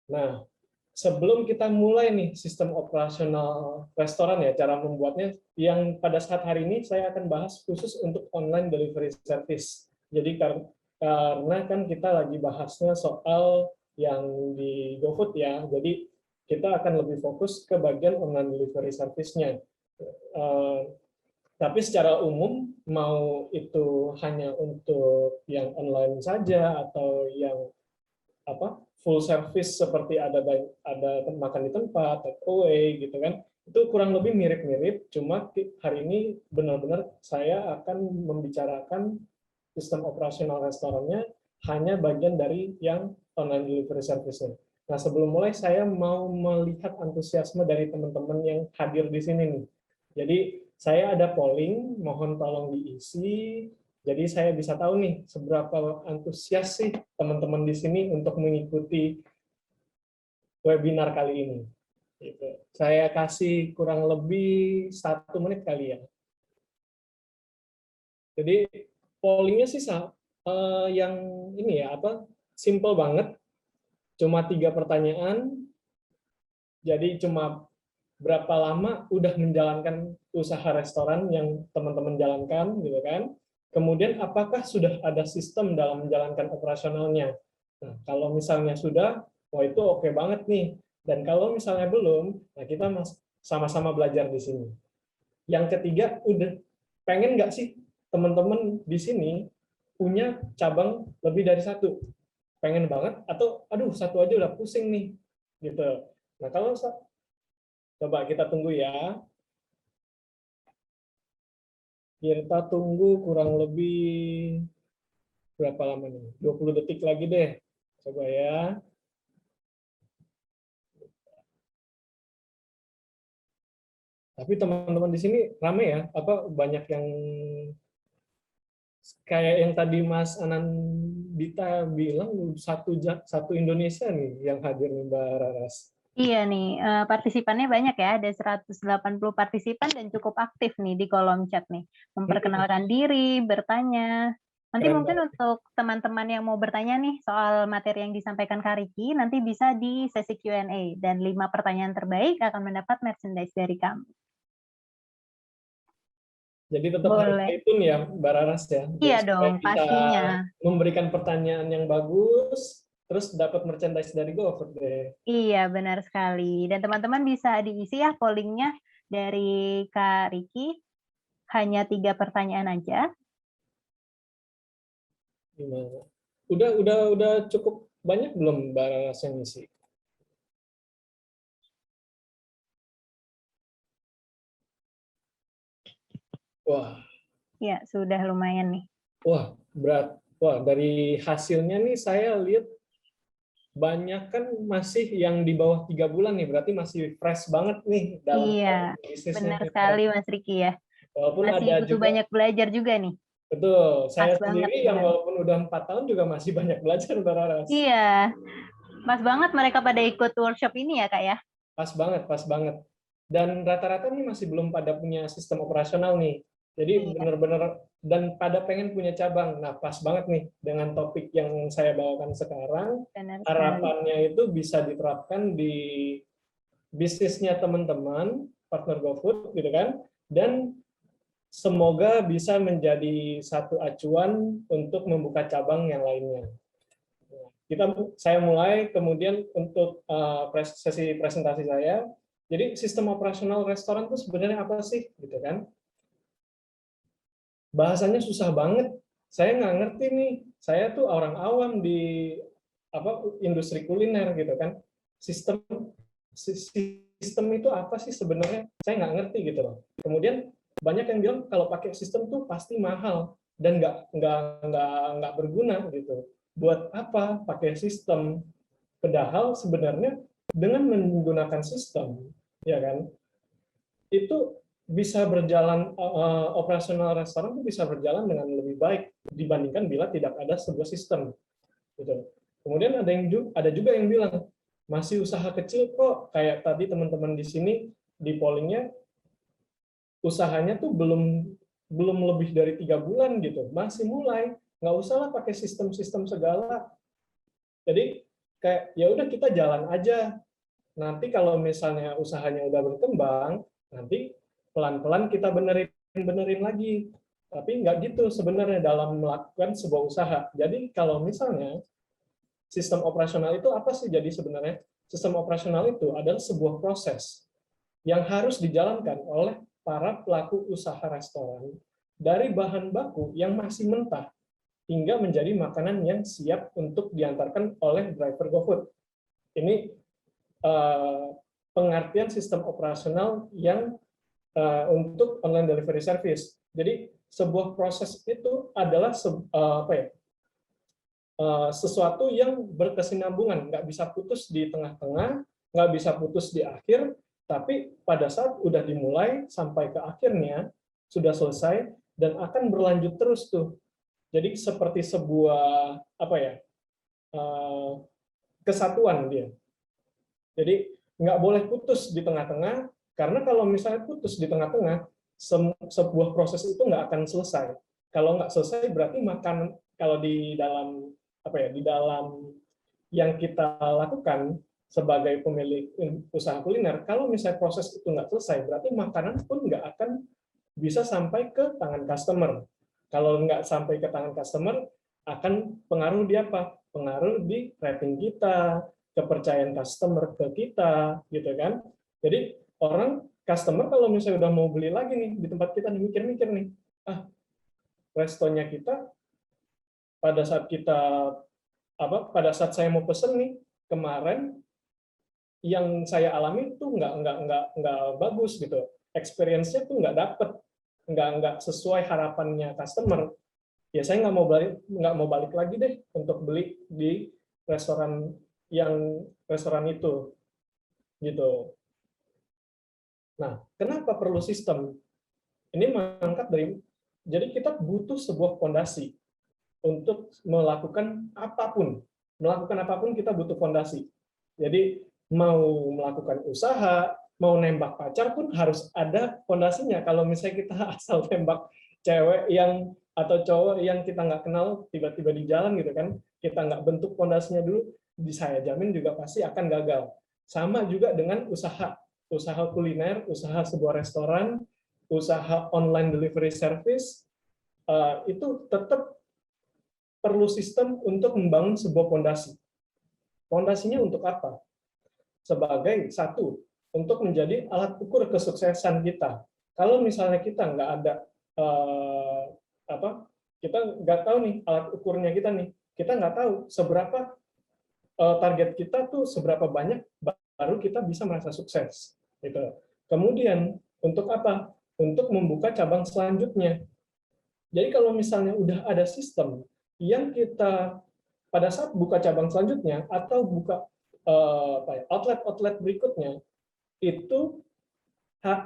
Nah, sebelum kita mulai nih sistem operasional restoran ya, cara membuatnya, yang pada saat hari ini saya akan bahas khusus untuk online delivery service. Jadi karena kan kita lagi bahasnya soal yang di GoFood ya, jadi kita akan lebih fokus ke bagian online delivery service-nya. Tapi secara umum, mau itu hanya untuk yang online saja atau yang full service seperti ada makan di tempat, take away gitu kan, itu kurang lebih mirip-mirip. Cuma hari ini benar-benar saya akan membicarakan sistem operasional restorannya hanya bagian dari yang online delivery service-nya. Nah, sebelum mulai saya mau melihat antusiasme dari teman-teman yang hadir di sini nih. Jadi saya ada polling, mohon tolong diisi. Jadi saya bisa tahu nih seberapa antusias sih teman-teman di sini untuk mengikuti webinar kali ini. Gitu. Saya kasih kurang lebih 1 menit kali ya. Jadi pollingnya sih yang ini ya simple banget, cuma 3 pertanyaan. Jadi cuma berapa lama udah menjalankan usaha restoran yang teman-teman jalankan, gitu kan? Kemudian apakah sudah ada sistem dalam menjalankan operasionalnya? Nah, kalau misalnya sudah, wah itu oke banget nih. Dan kalau misalnya belum, nah kita sama-sama belajar di sini. Yang ketiga, udah pengen nggak sih teman-teman di sini punya cabang lebih dari 1? Pengen banget atau aduh 1 aja udah pusing nih, gitu. Nah kalau coba kita tunggu ya. Kita tunggu kurang lebih berapa lama nih? 20 detik lagi deh. Coba ya. Tapi teman-teman di sini rame ya. Banyak yang kayak yang tadi Mas Anandita bilang satu Indonesia nih yang hadir nih Mbak Raras. Iya nih, partisipannya banyak ya, ada 180 partisipan dan cukup aktif nih di kolom chat nih. Memperkenalkan diri, bertanya. Nanti Keren mungkin banget. untuk teman-teman yang mau bertanya nih soal materi yang disampaikan Kak Riki, nanti bisa di sesi Q&A, dan 5 pertanyaan terbaik akan mendapat merchandise dari kami. Jadi tetap harus Boleh. stay tune ya Mbak Raras ya. Iya Jadi dong, kita pastinya. memberikan pertanyaan yang bagus, terus dapat merchandise dari GoFood deh. Iya, benar sekali. Dan teman-teman bisa diisi ya pollingnya dari Kak Riki, hanya 3 pertanyaan aja. Gimana? Udah cukup banyak belum Mbak Raras yang ngisi? Wah, Ya, sudah lumayan nih. wah berat. Wah, dari hasilnya nih saya lihat banyak kan masih yang di bawah 3 bulan nih, berarti masih fresh banget nih dalam Iya, bisnisnya. benar sekali Mas Riki ya. Walaupun Masih ada butuh juga, banyak belajar juga nih. betul, saya Pas banget, sendiri yang benar. walaupun udah 4 tahun juga masih banyak belajar Mbak Raras. Iya, pas banget mereka pada ikut workshop ini ya Kak ya. Pas banget, pas banget. Dan rata-rata nih masih belum pada punya sistem operasional nih. Jadi Iya. benar-benar dan pada pengen punya cabang. Nah, pas banget nih dengan topik yang saya bawakan sekarang. Benar sekali. Harapannya itu bisa diterapkan di bisnisnya teman-teman, partner GoFood gitu kan. Dan semoga bisa menjadi satu acuan untuk membuka cabang yang lainnya. Saya mulai kemudian untuk sesi presentasi saya. Jadi sistem operasional restoran itu sebenarnya apa sih, gitu kan? Bahasanya susah banget. Saya nggak ngerti nih. Saya tuh orang awam di industri kuliner gitu kan. Sistem itu apa sih sebenarnya? Saya nggak ngerti gitu loh. Kemudian banyak yang bilang kalau pakai sistem tuh pasti mahal dan nggak berguna gitu. Buat apa pakai sistem? Padahal sebenarnya dengan menggunakan sistem, ya kan, itu bisa berjalan operasional restoran itu bisa berjalan dengan lebih baik dibandingkan bila tidak ada sebuah sistem. Gitu. Kemudian ada juga yang bilang masih usaha kecil kok, kayak tadi teman-teman di sini di pollingnya usahanya tuh belum lebih dari 3 bulan gitu, masih mulai, nggak usahlah pakai sistem-sistem segala. Jadi kayak ya udah kita jalan aja. Nanti kalau misalnya usahanya udah berkembang, nanti pelan-pelan kita benerin lagi. Tapi nggak gitu sebenarnya dalam melakukan sebuah usaha. Jadi kalau misalnya sistem operasional itu apa sih? Jadi sebenarnya sistem operasional itu adalah sebuah proses yang harus dijalankan oleh para pelaku usaha restoran dari bahan baku yang masih mentah hingga menjadi makanan yang siap untuk diantarkan oleh driver GoFood. Ini pengertian sistem operasional yang untuk online delivery service. Jadi sebuah proses itu adalah sesuatu yang berkesinambungan, nggak bisa putus di tengah-tengah, nggak bisa putus di akhir, tapi pada saat udah dimulai sampai ke akhirnya sudah selesai dan akan berlanjut terus tuh. Jadi seperti sebuah kesatuan dia. Jadi nggak boleh putus di tengah-tengah, karena kalau misalnya putus di tengah-tengah, sebuah proses itu nggak akan selesai. Kalau nggak selesai berarti kalau di dalam di dalam yang kita lakukan sebagai pemilik usaha kuliner, kalau misalnya proses itu nggak selesai, berarti makanan pun nggak akan bisa sampai ke tangan customer. Kalau nggak sampai ke tangan customer, akan pengaruh di apa? Pengaruh di rating kita, kepercayaan customer ke kita, gitu kan? Jadi customer kalau misalnya udah mau beli lagi nih di tempat kita, mikir-mikir nih, restonya kita pada saat saya mau pesen nih kemarin, yang saya alami tuh nggak bagus gitu, experience-nya tuh nggak sesuai harapannya customer. Ya saya nggak mau balik lagi deh untuk beli di restoran itu gitu. Nah, kenapa perlu sistem? Ini mengangkat jadi kita butuh sebuah fondasi untuk melakukan apapun. Melakukan apapun kita butuh fondasi. Jadi mau melakukan usaha, mau nembak pacar pun harus ada fondasinya. Kalau misalnya kita asal tembak cewek atau cowok yang kita nggak kenal tiba-tiba di jalan gitu kan, kita nggak bentuk fondasinya dulu, saya jamin juga pasti akan gagal. Sama juga dengan usaha kuliner, usaha sebuah restoran, usaha online delivery service, itu tetap perlu sistem untuk membangun sebuah fondasi. Fondasinya untuk apa? Sebagai satu, untuk menjadi alat ukur kesuksesan kita. Kalau misalnya kita nggak ada kita nggak tahu nih alat ukurnya kita nggak tahu seberapa target kita tuh seberapa banyak baru kita bisa merasa sukses. Gitu. Kemudian untuk apa? Untuk membuka cabang selanjutnya. Jadi kalau misalnya udah ada sistem yang kita pada saat buka cabang selanjutnya atau buka outlet berikutnya, itu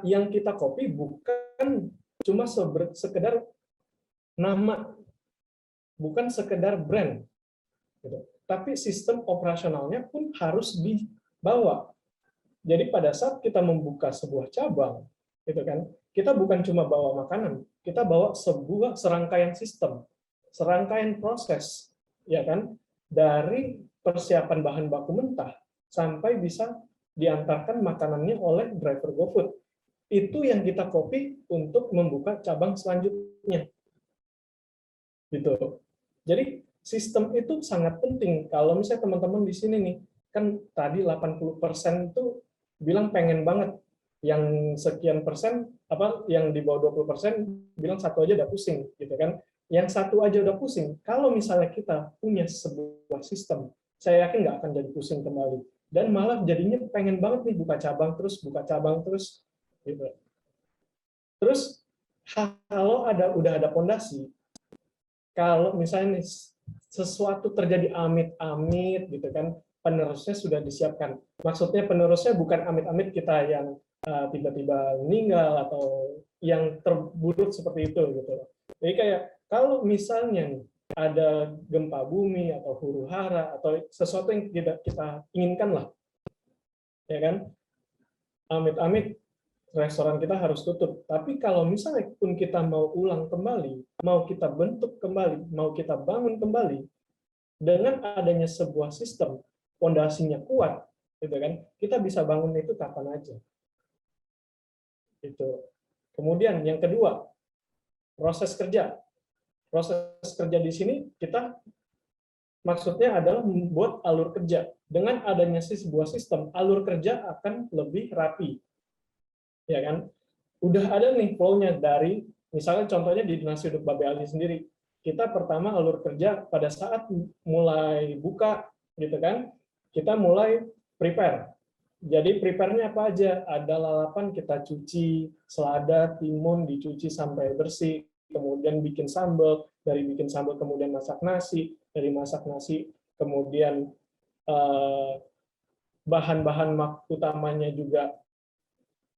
yang kita copy bukan cuma sekedar nama, bukan sekedar brand, gitu. Tapi sistem operasionalnya pun harus dibawa. Jadi pada saat kita membuka sebuah cabang, gitu kan, kita bukan cuma bawa makanan, kita bawa sebuah serangkaian sistem, serangkaian proses, ya kan, dari persiapan bahan baku mentah sampai bisa diantarkan makanannya oleh driver GoFood. Itu yang kita copy untuk membuka cabang selanjutnya. Gitu. Jadi sistem itu sangat penting. Kalau misalnya teman-teman di sini nih, kan tadi 80% itu bilang pengen banget, yang sekian persen yang di bawah 20% bilang satu aja udah pusing, gitu kan. Yang satu aja udah pusing. Kalau misalnya kita punya sebuah sistem, saya yakin nggak akan jadi pusing kembali. Dan malah jadinya pengen banget nih buka cabang terus, gitu. Terus kalau udah ada fondasi, kalau misalnya sesuatu terjadi amit-amit gitu kan, penerusnya sudah disiapkan. Maksudnya penerusnya bukan amit-amit kita yang tiba-tiba meninggal atau yang terburuk seperti itu gitu. Jadi kayak kalau misalnya nih ada gempa bumi atau huru-hara atau sesuatu yang tidak kita inginkan lah, ya kan, amit-amit restoran kita harus tutup. Tapi kalau misalnya pun kita mau ulang kembali, mau kita bentuk kembali, mau kita bangun kembali, dengan adanya sebuah sistem, fondasinya kuat, gitu kan, kita bisa bangun itu kapan aja. Itu. Kemudian yang kedua, proses kerja. Proses kerja di sini kita maksudnya adalah membuat alur kerja. Dengan adanya sebuah sistem, alur kerja akan lebih rapi. Ya kan? Udah ada nih flow-nya dari, misalnya contohnya di Nasi Uduk Babe Ali sendiri. Kita pertama alur kerja pada saat mulai buka, gitu kan, kita mulai prepare. Jadi prepare-nya apa aja? Ada lalapan kita cuci, selada, timun dicuci sampai bersih, kemudian bikin sambal, dari bikin sambal kemudian masak nasi, dari masak nasi kemudian bahan-bahan utamanya juga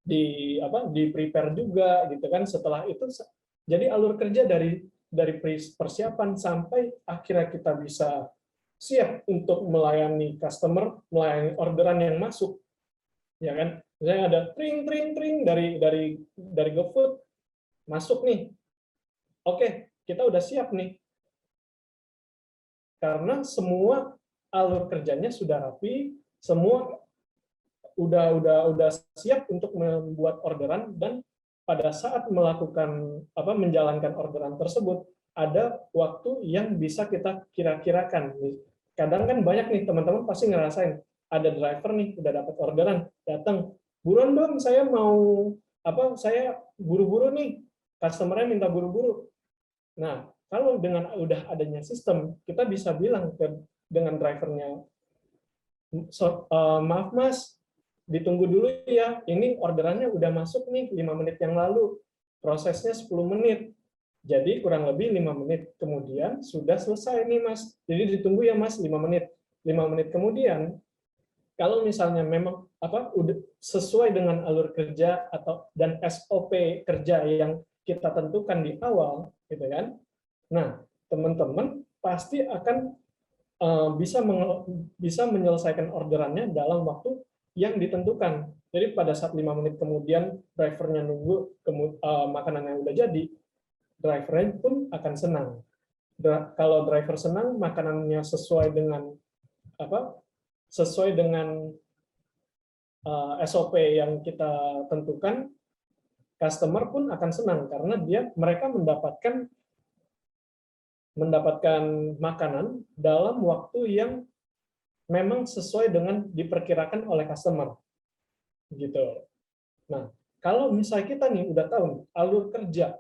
di prepare juga, gitu kan. Setelah itu jadi alur kerja dari persiapan sampai akhirnya kita bisa siap untuk melayani customer, melayani orderan yang masuk, ya kan. Misalnya ada tring dari GoFood masuk nih, oke, kita udah siap nih karena semua alur kerjanya sudah rapi, semua udah siap untuk membuat orderan, dan pada saat menjalankan orderan tersebut ada waktu yang bisa kita kira-kirakan. Kadang kan banyak nih teman-teman pasti ngerasain, ada driver nih udah dapat orderan, datang, buruan dong, saya mau saya buru-buru nih, customer-nya minta buru-buru. Nah, kalau dengan udah adanya sistem, kita bisa bilang dengan drivernya, maaf mas, ditunggu dulu ya, ini orderannya udah masuk nih 5 menit yang lalu, prosesnya 10 menit, jadi kurang lebih 5 menit kemudian sudah selesai nih mas, jadi ditunggu ya mas 5 menit. 5 menit kemudian, kalau misalnya memang udah sesuai dengan alur kerja dan SOP kerja yang kita tentukan di awal, gitu kan, nah teman-teman pasti akan bisa menyelesaikan orderannya dalam waktu yang ditentukan. Jadi pada saat 5 menit kemudian drivernya nunggu makanan yang udah jadi, drivernya pun akan senang. Kalau driver senang, makanannya sesuai dengan SOP yang kita tentukan, customer pun akan senang karena mereka mendapatkan makanan dalam waktu yang memang sesuai dengan diperkirakan oleh customer, gitu. Nah, kalau misalnya kita nih udah tahu alur kerja,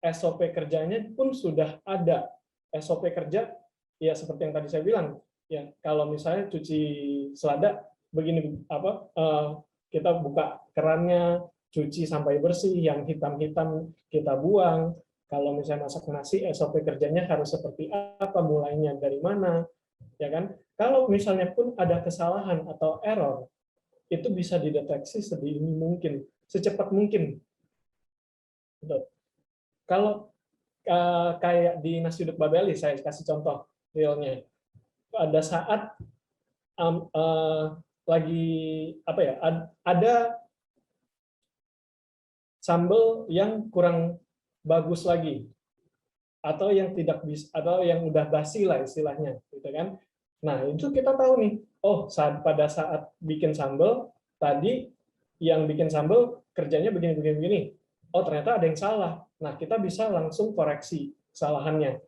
SOP kerjanya pun sudah ada. SOP kerja ya seperti yang tadi saya bilang, ya kalau misalnya cuci selada begini, kita buka kerannya, cuci sampai bersih, yang hitam-hitam kita buang. Kalau misalnya masak nasi, SOP kerjanya harus seperti apa, mulainya dari mana, ya kan? Kalau misalnya pun ada kesalahan atau error, itu bisa dideteksi sedini mungkin, secepat mungkin. Kalau kayak di Nasi Uduk Babe Ali, saya kasih contoh realnya. Pada saat ada sambal yang kurang bagus lagi, atau yang tidak bisa, atau yang udah basi lah istilahnya, gitu kan. Nah, itu kita tahu nih, pada saat bikin sambal tadi, yang bikin sambal kerjanya begini. Oh, ternyata ada yang salah. Nah, kita bisa langsung koreksi kesalahannya.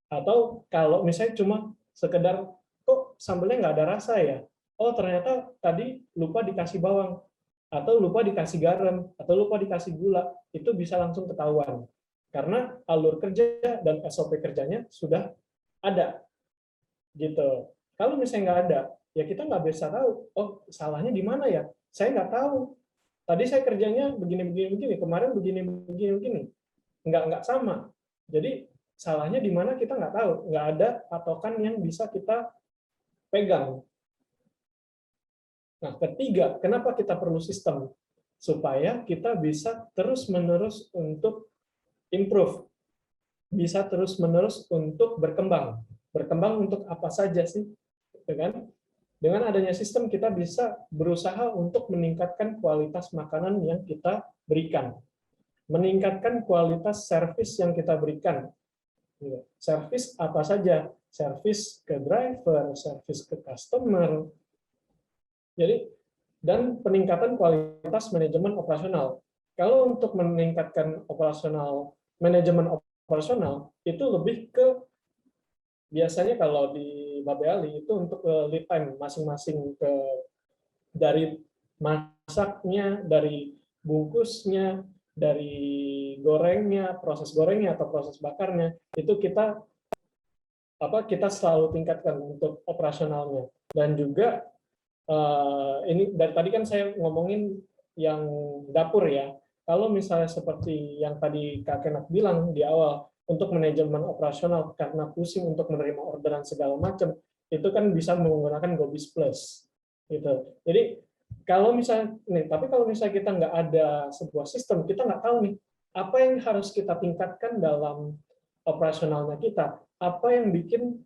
Atau kalau misalnya cuma sekedar, kok sambalnya nggak ada rasa ya? Oh, ternyata tadi lupa dikasih bawang, atau lupa dikasih garam, atau lupa dikasih gula. Itu bisa langsung ketahuan. Karena alur kerja dan SOP kerjanya sudah ada. Gitu. Kalau misalnya nggak ada, ya kita nggak bisa tahu, salahnya di mana ya? Saya nggak tahu. Tadi saya kerjanya begini, kemarin begini. Nggak sama. Jadi salahnya di mana kita nggak tahu. Nggak ada patokan yang bisa kita pegang. Nah, ketiga, kenapa kita perlu sistem? Supaya kita bisa terus-menerus untuk improve. Bisa terus-menerus untuk berkembang. Berkembang untuk apa saja sih? Gitu kan? Dengan adanya sistem, kita bisa berusaha untuk meningkatkan kualitas makanan yang kita berikan, meningkatkan kualitas servis yang kita berikan. Servis apa saja? Servis ke driver, servis ke customer. Jadi, dan peningkatan kualitas manajemen operasional. Kalau untuk meningkatkan manajemen operasional, itu lebih ke, biasanya kalau di Babeali itu untuk lead time masing-masing, dari masaknya, dari bungkusnya, dari gorengnya, proses gorengnya atau proses bakarnya, itu kita selalu tingkatkan untuk operasionalnya. Dan juga ini dari tadi kan saya ngomongin yang dapur ya. Kalau misalnya seperti yang tadi Kak Kenak bilang di awal, untuk manajemen operasional karena pusing untuk menerima orderan segala macam, itu kan bisa menggunakan GoBiz Plus gitu. Jadi kalau misalnya tapi kalau misalnya kita nggak ada sebuah sistem, kita nggak tahu nih apa yang harus kita tingkatkan dalam operasionalnya kita, apa yang bikin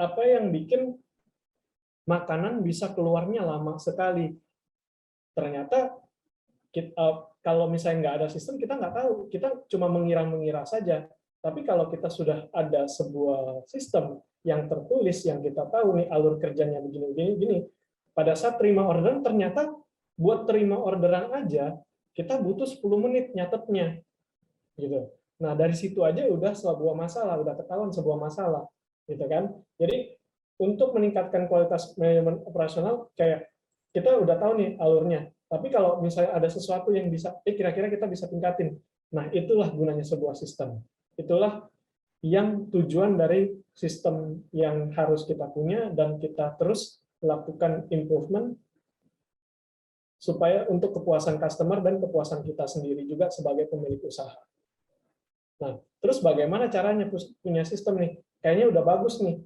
apa yang bikin makanan bisa keluarnya lama sekali. Ternyata kalau misalnya nggak ada sistem, kita nggak tahu, kita cuma mengira-mengira saja. Tapi kalau kita sudah ada sebuah sistem yang tertulis, yang kita tahu nih alur kerjanya begini, pada saat terima orderan, ternyata buat terima orderan aja, kita butuh 10 menit nyatetnya. Gitu. Nah, dari situ aja udah sebuah masalah, udah ketahuan sebuah masalah. Gitu kan? Jadi, untuk meningkatkan kualitas manajemen operasional, kayak kita udah tahu nih alurnya. Tapi kalau misalnya ada sesuatu yang bisa, kira-kira kita bisa tingkatin. Nah, itulah gunanya sebuah sistem. Itulah yang tujuan dari sistem yang harus kita punya, dan kita terus lakukan improvement supaya untuk kepuasan customer dan kepuasan kita sendiri juga sebagai pemilik usaha. Nah, terus bagaimana caranya punya sistem nih? Kayaknya udah bagus nih.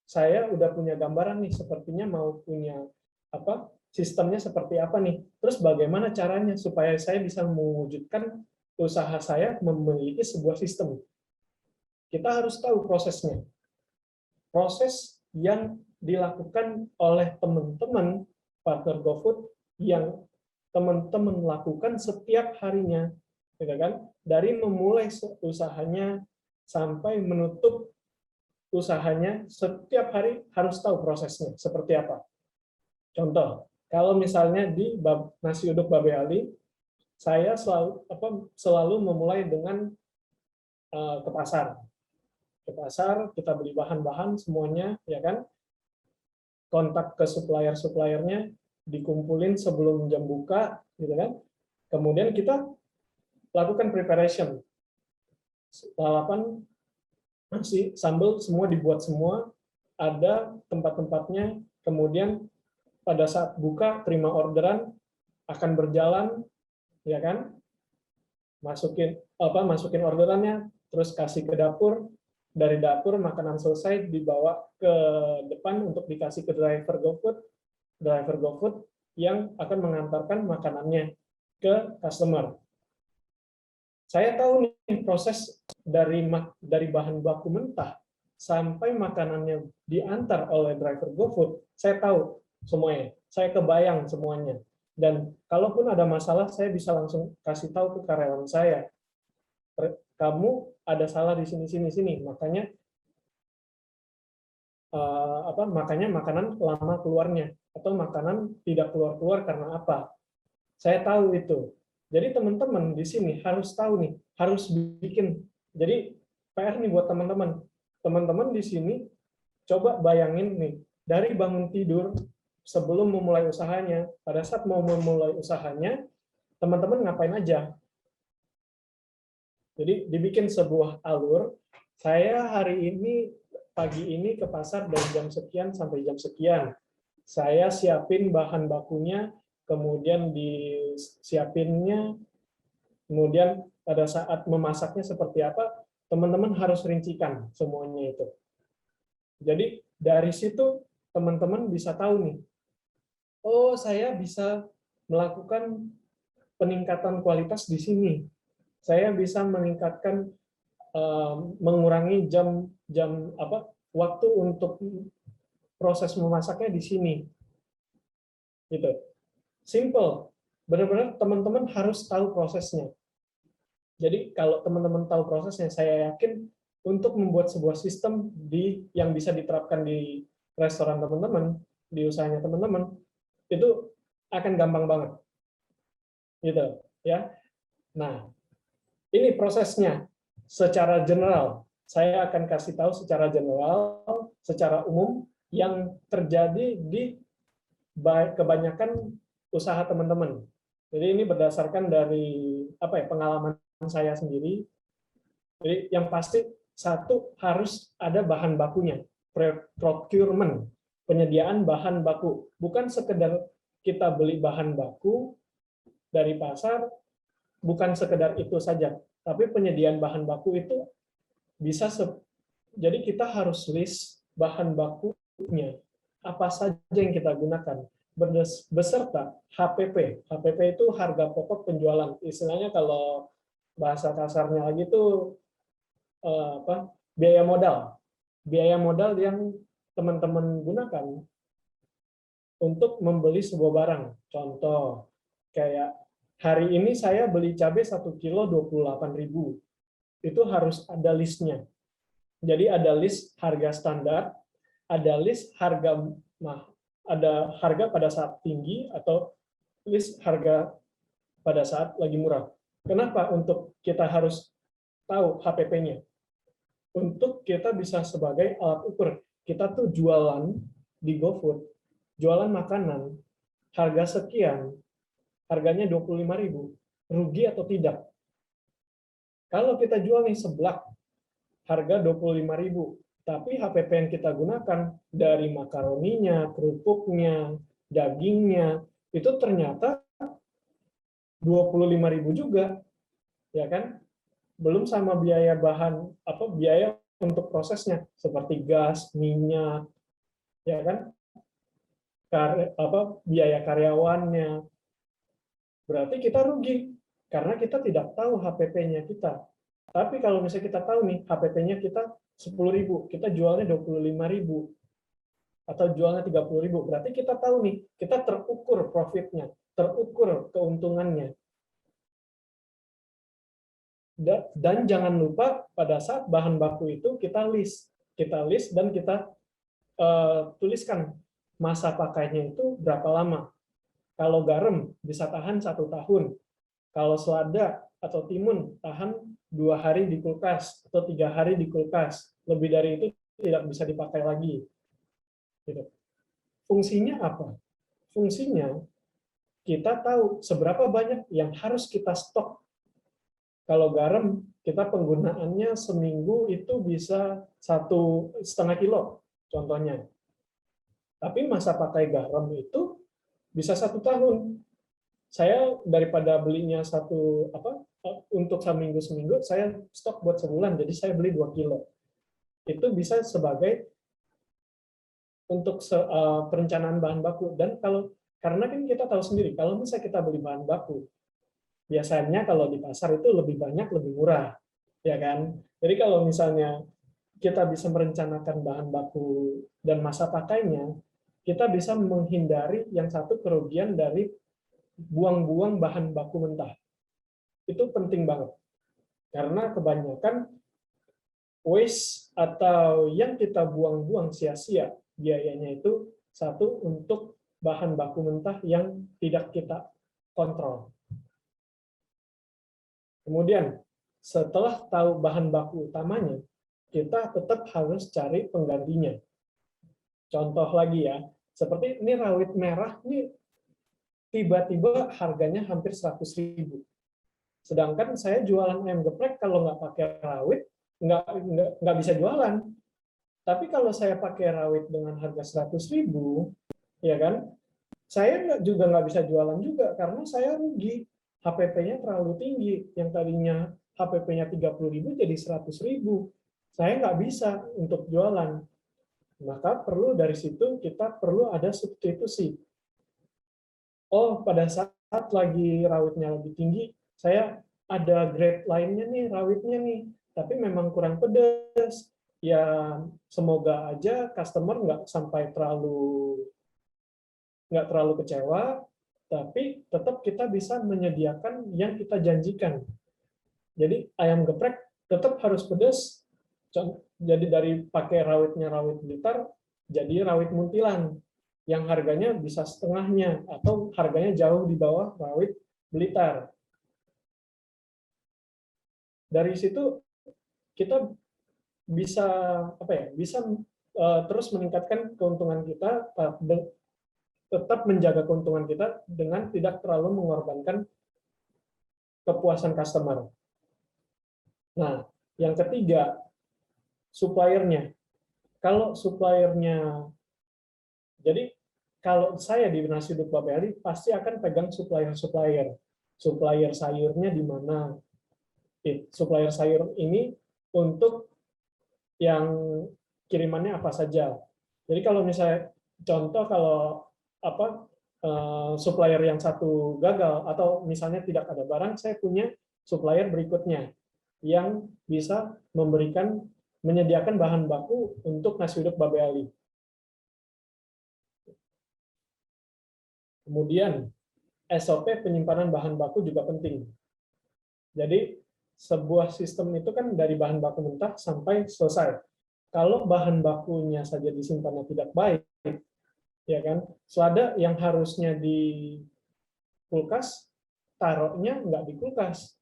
Saya udah punya gambaran nih, sepertinya mau punya sistemnya seperti apa nih. Terus bagaimana caranya supaya saya bisa mewujudkan usaha saya memiliki sebuah sistem. Kita harus tahu prosesnya. Proses yang dilakukan oleh teman-teman partner GoFood yang teman-teman lakukan setiap harinya, gitu kan? Dari memulai usahanya sampai menutup usahanya, setiap hari harus tahu prosesnya seperti apa. Contoh, kalau misalnya di nasi uduk Babeali, saya selalu memulai dengan ke pasar. Ke pasar, kita beli bahan-bahan semuanya, ya kan? Kontak ke supplier-suppliernya, dikumpulin sebelum jam buka, gitu kan? Kemudian kita lakukan preparation. Lalapan, nasi, sambal, semua dibuat semua, ada tempat-tempatnya, kemudian pada saat buka, terima orderan, akan berjalan, ya kan? Masukin orderannya, terus kasih ke dapur, dari dapur makanan selesai dibawa ke depan untuk dikasih ke driver GoFood yang akan mengantarkan makanannya ke customer. Saya tahu nih proses dari bahan baku mentah sampai makanannya diantar oleh driver GoFood, saya tahu semuanya, saya kebayang semuanya. Dan kalaupun ada masalah, saya bisa langsung kasih tahu ke karyawan saya, kamu ada salah di sini, makanya makanya makanan lama keluarnya, atau makanan tidak keluar karena apa. Saya tahu itu. Jadi teman-teman di sini harus tahu nih, harus bikin. Jadi PR nih buat teman-teman. Teman-teman di sini coba bayangin nih, dari bangun tidur sebelum memulai usahanya, pada saat mau memulai usahanya, teman-teman ngapain aja? Jadi dibikin sebuah alur, saya hari ini, pagi ini ke pasar dari jam sekian sampai jam sekian. Saya siapin bahan bakunya, kemudian disiapinnya, kemudian pada saat memasaknya seperti apa, teman-teman harus rincikan semuanya itu. Jadi dari situ teman-teman bisa tahu nih, oh saya bisa melakukan peningkatan kualitas di sini. Saya bisa meningkatkan, mengurangi waktu untuk proses memasaknya di sini. Gitu. Simple. Benar-benar teman-teman harus tahu prosesnya. Jadi kalau teman-teman tahu prosesnya, saya yakin untuk membuat sebuah sistem yang bisa diterapkan di restoran teman-teman, di usahanya teman-teman, itu akan gampang banget. Gitu, ya. Nah, ini prosesnya secara general. Saya akan kasih tahu secara general, secara umum yang terjadi di kebanyakan usaha teman-teman. Jadi ini berdasarkan dari pengalaman saya sendiri. Jadi yang pasti satu harus ada bahan bakunya, procurement, penyediaan bahan baku. Bukan sekedar kita beli bahan baku dari pasar, bukan sekedar itu saja, tapi penyediaan bahan baku itu bisa jadi kita harus list bahan bakunya apa saja yang kita gunakan beserta HPP. HPP itu harga pokok penjualan. Istilahnya kalau bahasa kasarnya lagi itu biaya modal. Biaya modal yang teman-teman gunakan untuk membeli sebuah barang. Contoh, kayak hari ini saya beli cabai 1 kilo 28.000. Itu harus ada listnya. Jadi ada list harga standar, ada list harga pada saat tinggi, atau list harga pada saat lagi murah. Kenapa untuk kita harus tahu HPP-nya? Untuk kita bisa sebagai alat ukur. Kita tuh jualan di GoFood, jualan makanan, harga sekian, harganya 25.000, rugi atau tidak? Kalau kita jual nih seblak, harga 25.000, tapi HPP yang kita gunakan dari makaroninya, kerupuknya, dagingnya, itu ternyata 25.000 juga, ya kan? Belum sama biaya biaya untuk prosesnya seperti gas, minyak, ya kan? Biaya karyawannya. Berarti kita rugi karena kita tidak tahu HPP-nya kita. Tapi kalau misalnya kita tahu nih HPP-nya kita 10.000, kita jualnya 25.000 atau jualnya 30.000, berarti kita tahu nih, kita terukur profitnya, terukur keuntungannya. Dan jangan lupa pada saat bahan baku itu kita list dan kita tuliskan masa pakainya itu berapa lama. Kalau garam bisa tahan 1 tahun, kalau selada atau timun tahan 2 hari di kulkas atau 3 hari di kulkas, lebih dari itu tidak bisa dipakai lagi. Gitu. Fungsinya apa? Fungsinya kita tahu seberapa banyak yang harus kita stok. Kalau garam kita penggunaannya seminggu itu bisa 1,5 kilo, contohnya. Tapi masa pakai garam itu bisa 1 tahun. Saya daripada belinya untuk seminggu, saya stok buat sebulan, jadi saya beli 2 kilo. Itu bisa sebagai untuk perencanaan bahan baku. Dan karena kan kita tahu sendiri, kalau misalnya kita beli bahan baku, biasanya kalau di pasar itu lebih banyak, lebih murah, ya kan? Jadi kalau misalnya kita bisa merencanakan bahan baku dan masa pakainya, kita bisa menghindari yang satu kerugian dari buang-buang bahan baku mentah. Itu penting banget. Karena kebanyakan waste atau yang kita buang-buang sia-sia, biayanya itu satu untuk bahan baku mentah yang tidak kita kontrol. Kemudian, setelah tahu bahan baku utamanya, kita tetap harus cari penggantinya. Contoh lagi ya, seperti ini rawit merah, ini tiba-tiba harganya hampir 100.000. Sedangkan saya jualan ayam geprek, kalau nggak pakai rawit, nggak bisa jualan. Tapi kalau saya pakai rawit dengan harga 100.000, ya kan, saya juga nggak bisa jualan juga, karena saya rugi. HPP-nya terlalu tinggi, yang tadinya HPP-nya 30.000 jadi 100.000. Saya nggak bisa untuk jualan. Maka dari situ kita perlu ada substitusi. Oh, pada saat lagi rawitnya lebih tinggi, saya ada grade lainnya nih, rawitnya nih, tapi memang kurang pedas. ya semoga aja customer nggak terlalu kecewa, tapi tetap kita bisa menyediakan yang kita janjikan. Jadi ayam geprek tetap harus pedas. Jadi dari pakai rawitnya rawit Blitar, jadi rawit Muntilan yang harganya bisa setengahnya atau harganya jauh di bawah rawit Blitar. Dari situ kita bisa terus meningkatkan keuntungan kita, tetap menjaga keuntungan kita dengan tidak terlalu mengorbankan kepuasan customer. Nah, yang ketiga, suppliernya. Kalau suppliernya, jadi kalau saya di nasi uduk Bapak Ali pasti akan pegang supplier sayurnya di mana. Supplier sayur ini untuk yang kirimannya apa saja. Jadi kalau misalnya contoh kalau supplier yang satu gagal atau misalnya tidak ada barang, saya punya supplier berikutnya yang bisa menyediakan bahan baku untuk nasi uduk Babe Ali. Kemudian SOP penyimpanan bahan baku juga penting. Jadi sebuah sistem itu kan dari bahan baku mentah sampai selesai. Kalau bahan bakunya saja disimpannya tidak baik, ya kan, selada yang harusnya di kulkas, taruhnya nggak di kulkas.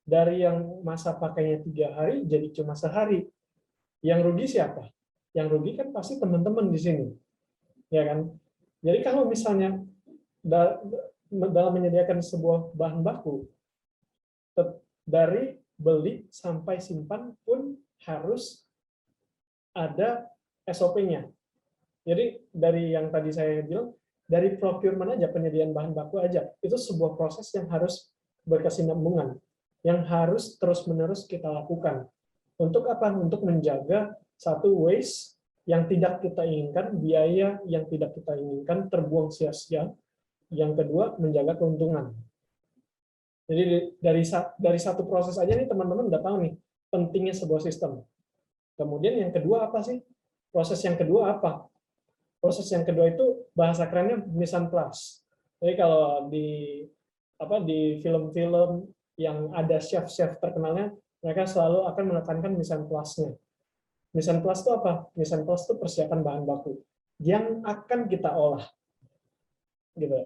Dari yang masa pakainya 3 hari jadi cuma sehari. Yang rugi siapa? Yang rugi kan pasti teman-teman di sini, ya kan. Jadi kalau misalnya dalam menyediakan sebuah bahan baku, dari beli sampai simpan pun harus ada SOP-nya. Jadi dari yang tadi saya bilang, dari procurement aja, penyediaan bahan baku aja, itu sebuah proses yang harus berkesinambungan, yang harus terus-menerus kita lakukan. Untuk apa? Untuk menjaga satu waste yang tidak kita inginkan, biaya yang tidak kita inginkan terbuang sia-sia. Yang kedua, menjaga keuntungan. Jadi dari satu proses aja nih teman-teman udah tahu nih pentingnya sebuah sistem. Kemudian yang kedua apa sih? Proses yang kedua apa? Proses yang kedua itu bahasa kerennya mise en place. Jadi kalau di film-film yang ada chef-chef terkenalnya, mereka selalu akan menekankan mise en place-nya. Mise en place itu apa? Mise en place itu persiapan bahan baku yang akan kita olah. Gitu.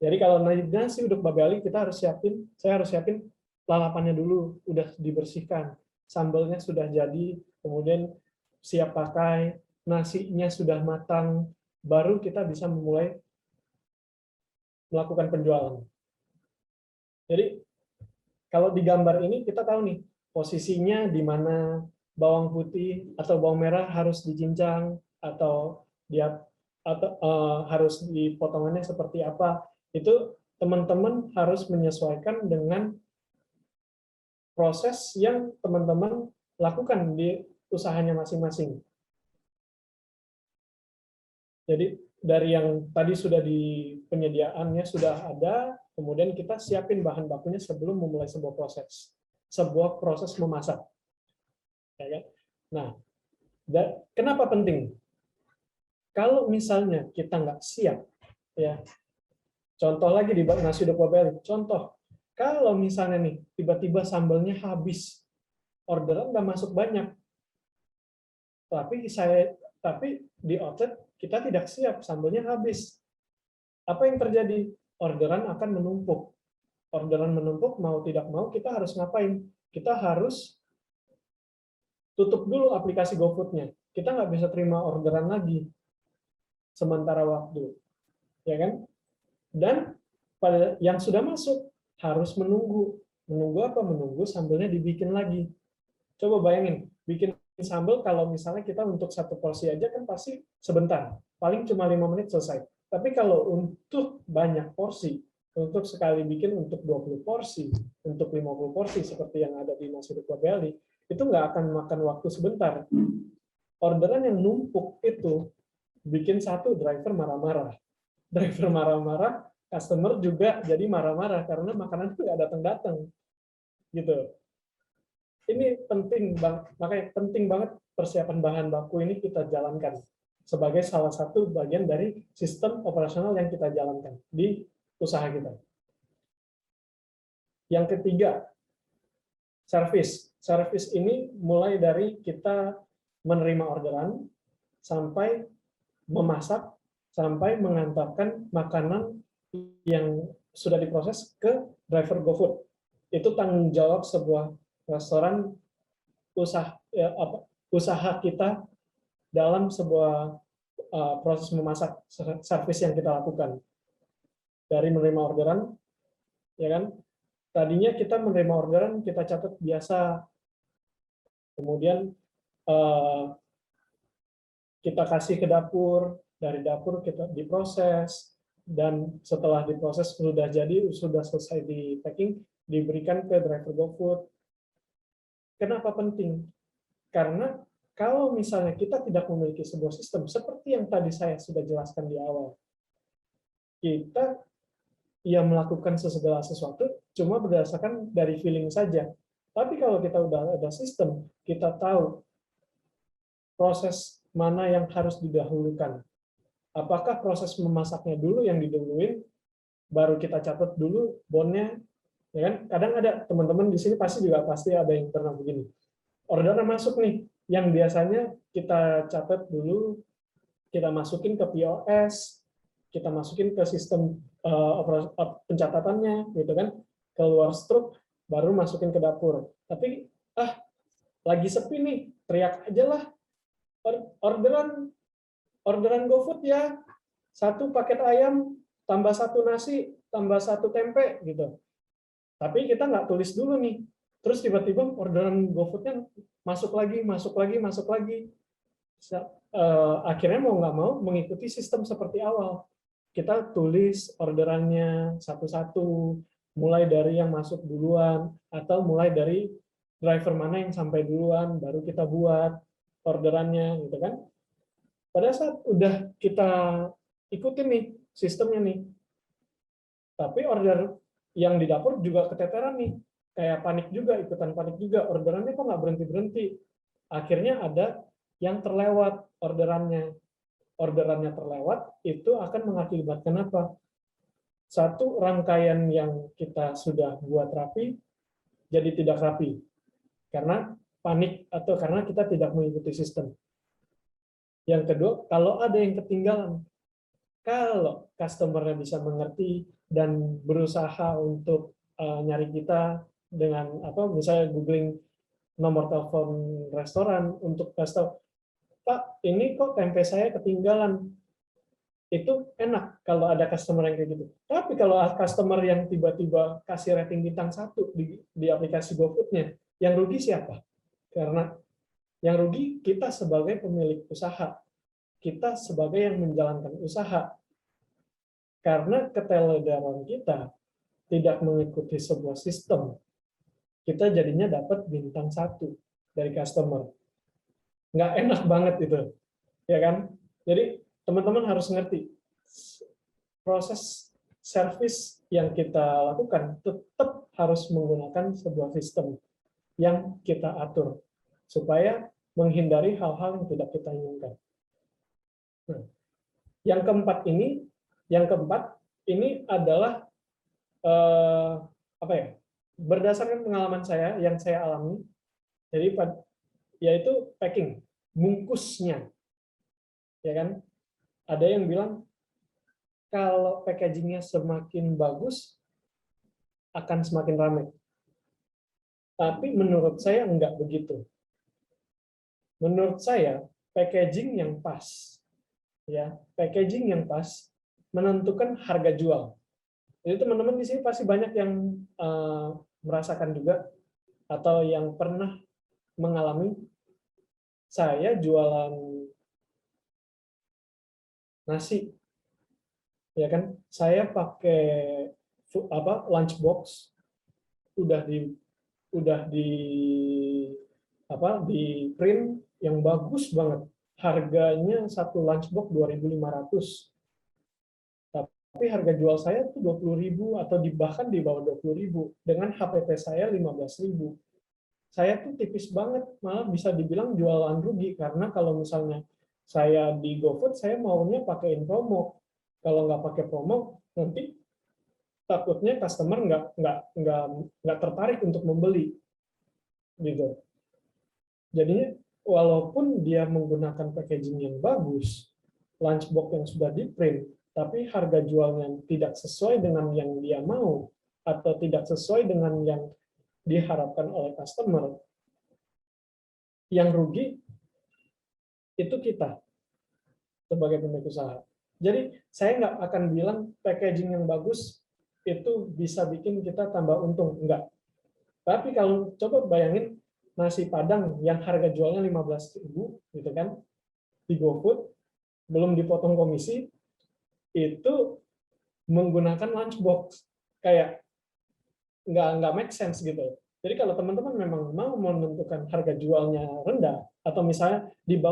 Jadi kalau nasi uduk Babe Ali saya harus siapin lalapannya dulu, udah dibersihkan, sambalnya sudah jadi, kemudian siap pakai, nasinya sudah matang, baru kita bisa memulai melakukan penjualan. Jadi kalau di gambar ini kita tahu nih posisinya di mana bawang putih atau bawang merah harus dicincang atau harus dipotongannya seperti apa. Itu teman-teman harus menyesuaikan dengan proses yang teman-teman lakukan di usahanya masing-masing. Jadi dari yang tadi sudah di penyediaannya sudah ada, kemudian kita siapin bahan bakunya sebelum memulai sebuah proses memasak. Ya kan? Nah, kenapa penting? Kalau misalnya kita nggak siap, ya. Contoh lagi di nasi uduk Babe Ali. Contoh, kalau misalnya nih tiba-tiba sambalnya habis, orderan udah masuk banyak, tapi di outlet kita tidak siap, sambalnya habis. Apa yang terjadi? Orderan akan menumpuk. Orderan menumpuk, mau tidak mau kita harus ngapain? Kita harus tutup dulu aplikasi GoFood-nya. Kita nggak bisa terima orderan lagi sementara waktu, ya kan? Dan pada yang sudah masuk harus menunggu. Menunggu apa? Menunggu sambalnya dibikin lagi. Coba bayangin, bikin sambal kalau misalnya kita untuk satu porsi aja kan pasti sebentar, paling cuma 5 menit selesai. Tapi kalau untuk banyak porsi, untuk sekali bikin untuk 20 porsi, untuk 50 porsi seperti yang ada di nasi uduk Babe Ali, itu nggak akan makan waktu sebentar. Orderan yang numpuk itu bikin satu driver marah-marah. Driver marah-marah, customer juga jadi marah-marah karena makanan itu nggak datang-datang, gitu. ini penting banget, makanya penting banget persiapan bahan baku ini kita jalankan sebagai salah satu bagian dari sistem operasional yang kita jalankan di usaha kita. Yang ketiga, service. Service ini mulai dari kita menerima orderan sampai memasak sampai mengantarkan makanan yang sudah diproses ke driver GoFood. Itu tanggung jawab sebuah restoran usaha kita dalam sebuah proses memasak, servis yang kita lakukan. Dari menerima orderan, ya kan? Tadinya kita menerima orderan, kita catat biasa, kemudian kita kasih ke dapur, dari dapur kita diproses, dan setelah diproses sudah jadi, sudah selesai di packing, diberikan ke driver GoFood. Kenapa penting? Karena kalau misalnya kita tidak memiliki sebuah sistem, seperti yang tadi saya sudah jelaskan di awal, kita melakukan segala sesuatu cuma berdasarkan dari feeling saja. Tapi kalau kita udah ada sistem, kita tahu proses mana yang harus didahulukan. Apakah proses memasaknya dulu yang didahuluin, baru kita catat dulu bonnya, ya kan? Kadang ada teman-teman di sini pasti ada yang pernah begini. Orderan masuk nih, yang biasanya kita catat dulu, kita masukin ke POS, kita masukin ke sistem pencatatannya, gitu kan? Keluar struk, baru masukin ke dapur. Tapi lagi sepi nih, teriak aja lah. Orderan GoFood ya, 1 paket ayam, tambah 1 nasi, tambah 1 tempe, gitu. Tapi kita nggak tulis dulu nih. Terus tiba-tiba orderan GoFood-nya masuk lagi. Akhirnya mau nggak mau mengikuti sistem seperti awal. Kita tulis orderannya satu-satu, mulai dari yang masuk duluan, atau mulai dari driver mana yang sampai duluan, baru kita buat orderannya, gitu kan. Pada saat udah kita ikutin nih sistemnya nih, tapi order yang di dapur juga keteteran nih, kayak ikutan panik juga, orderannya kok nggak berhenti-berhenti. Akhirnya ada yang terlewat orderannya terlewat, itu akan mengakibatkan apa? Satu, rangkaian yang kita sudah buat rapi, jadi tidak rapi. Karena panik atau karena kita tidak mengikuti sistem. Yang kedua, kalau ada yang ketinggalan, kalau customer-nya bisa mengerti dan berusaha untuk nyari kita dengan misalnya googling nomor telepon restoran untuk kasih tahu, Pak, ini kok tempe saya ketinggalan. Itu enak kalau ada customer yang kayak gitu. Tapi kalau customer yang tiba-tiba kasih rating bintang 1 di aplikasi GoFood-nya, yang rugi siapa? Karena yang rugi kita sebagai pemilik usaha. Kita sebagai yang menjalankan usaha. Karena keteledoran kita tidak mengikuti sebuah sistem, kita jadinya dapat bintang 1 dari customer. Nggak enak banget itu, ya kan? Jadi teman-teman harus ngerti, proses service yang kita lakukan tetap harus menggunakan sebuah sistem yang kita atur, supaya menghindari hal-hal yang tidak kita inginkan. Nah, yang keempat ini adalah berdasarkan pengalaman saya yang saya alami, jadi yaitu packing, bungkusnya, ya kan? Ada yang bilang kalau packagingnya semakin bagus akan semakin ramai. Tapi menurut saya enggak begitu. Menurut saya packaging yang pas, ya, packaging yang pas menentukan harga jual. Jadi teman-teman di sini pasti banyak yang merasakan juga atau yang pernah mengalami. Saya jualan nasi, ya kan? Saya pakai lunchbox, udah di print yang bagus banget. Harganya satu lunchbox 2.500. Tapi harga jual saya tuh 20.000 atau bahkan di bawah 20.000 dengan HPP saya 15.000. saya tuh tipis banget, malah bisa dibilang jualan rugi, karena kalau misalnya saya di GoFood, saya maunya pakein promo. Kalau nggak pakai promo, nanti takutnya customer nggak tertarik untuk membeli, gitu. Jadinya walaupun dia menggunakan packaging yang bagus, lunchbox yang sudah di print, tapi harga jualnya tidak sesuai dengan yang dia mau atau tidak sesuai dengan yang diharapkan oleh customer, yang rugi itu kita sebagai pemilik usaha. Jadi saya nggak akan bilang packaging yang bagus itu bisa bikin kita tambah untung, enggak. Tapi kalau coba bayangin nasi Padang yang harga jualnya 15.000 gitu kan, di GoFood belum dipotong komisi, itu menggunakan lunchbox, kayak nggak make sense gitu. Jadi kalau teman-teman memang mau menentukan harga jualnya rendah atau misalnya di bawah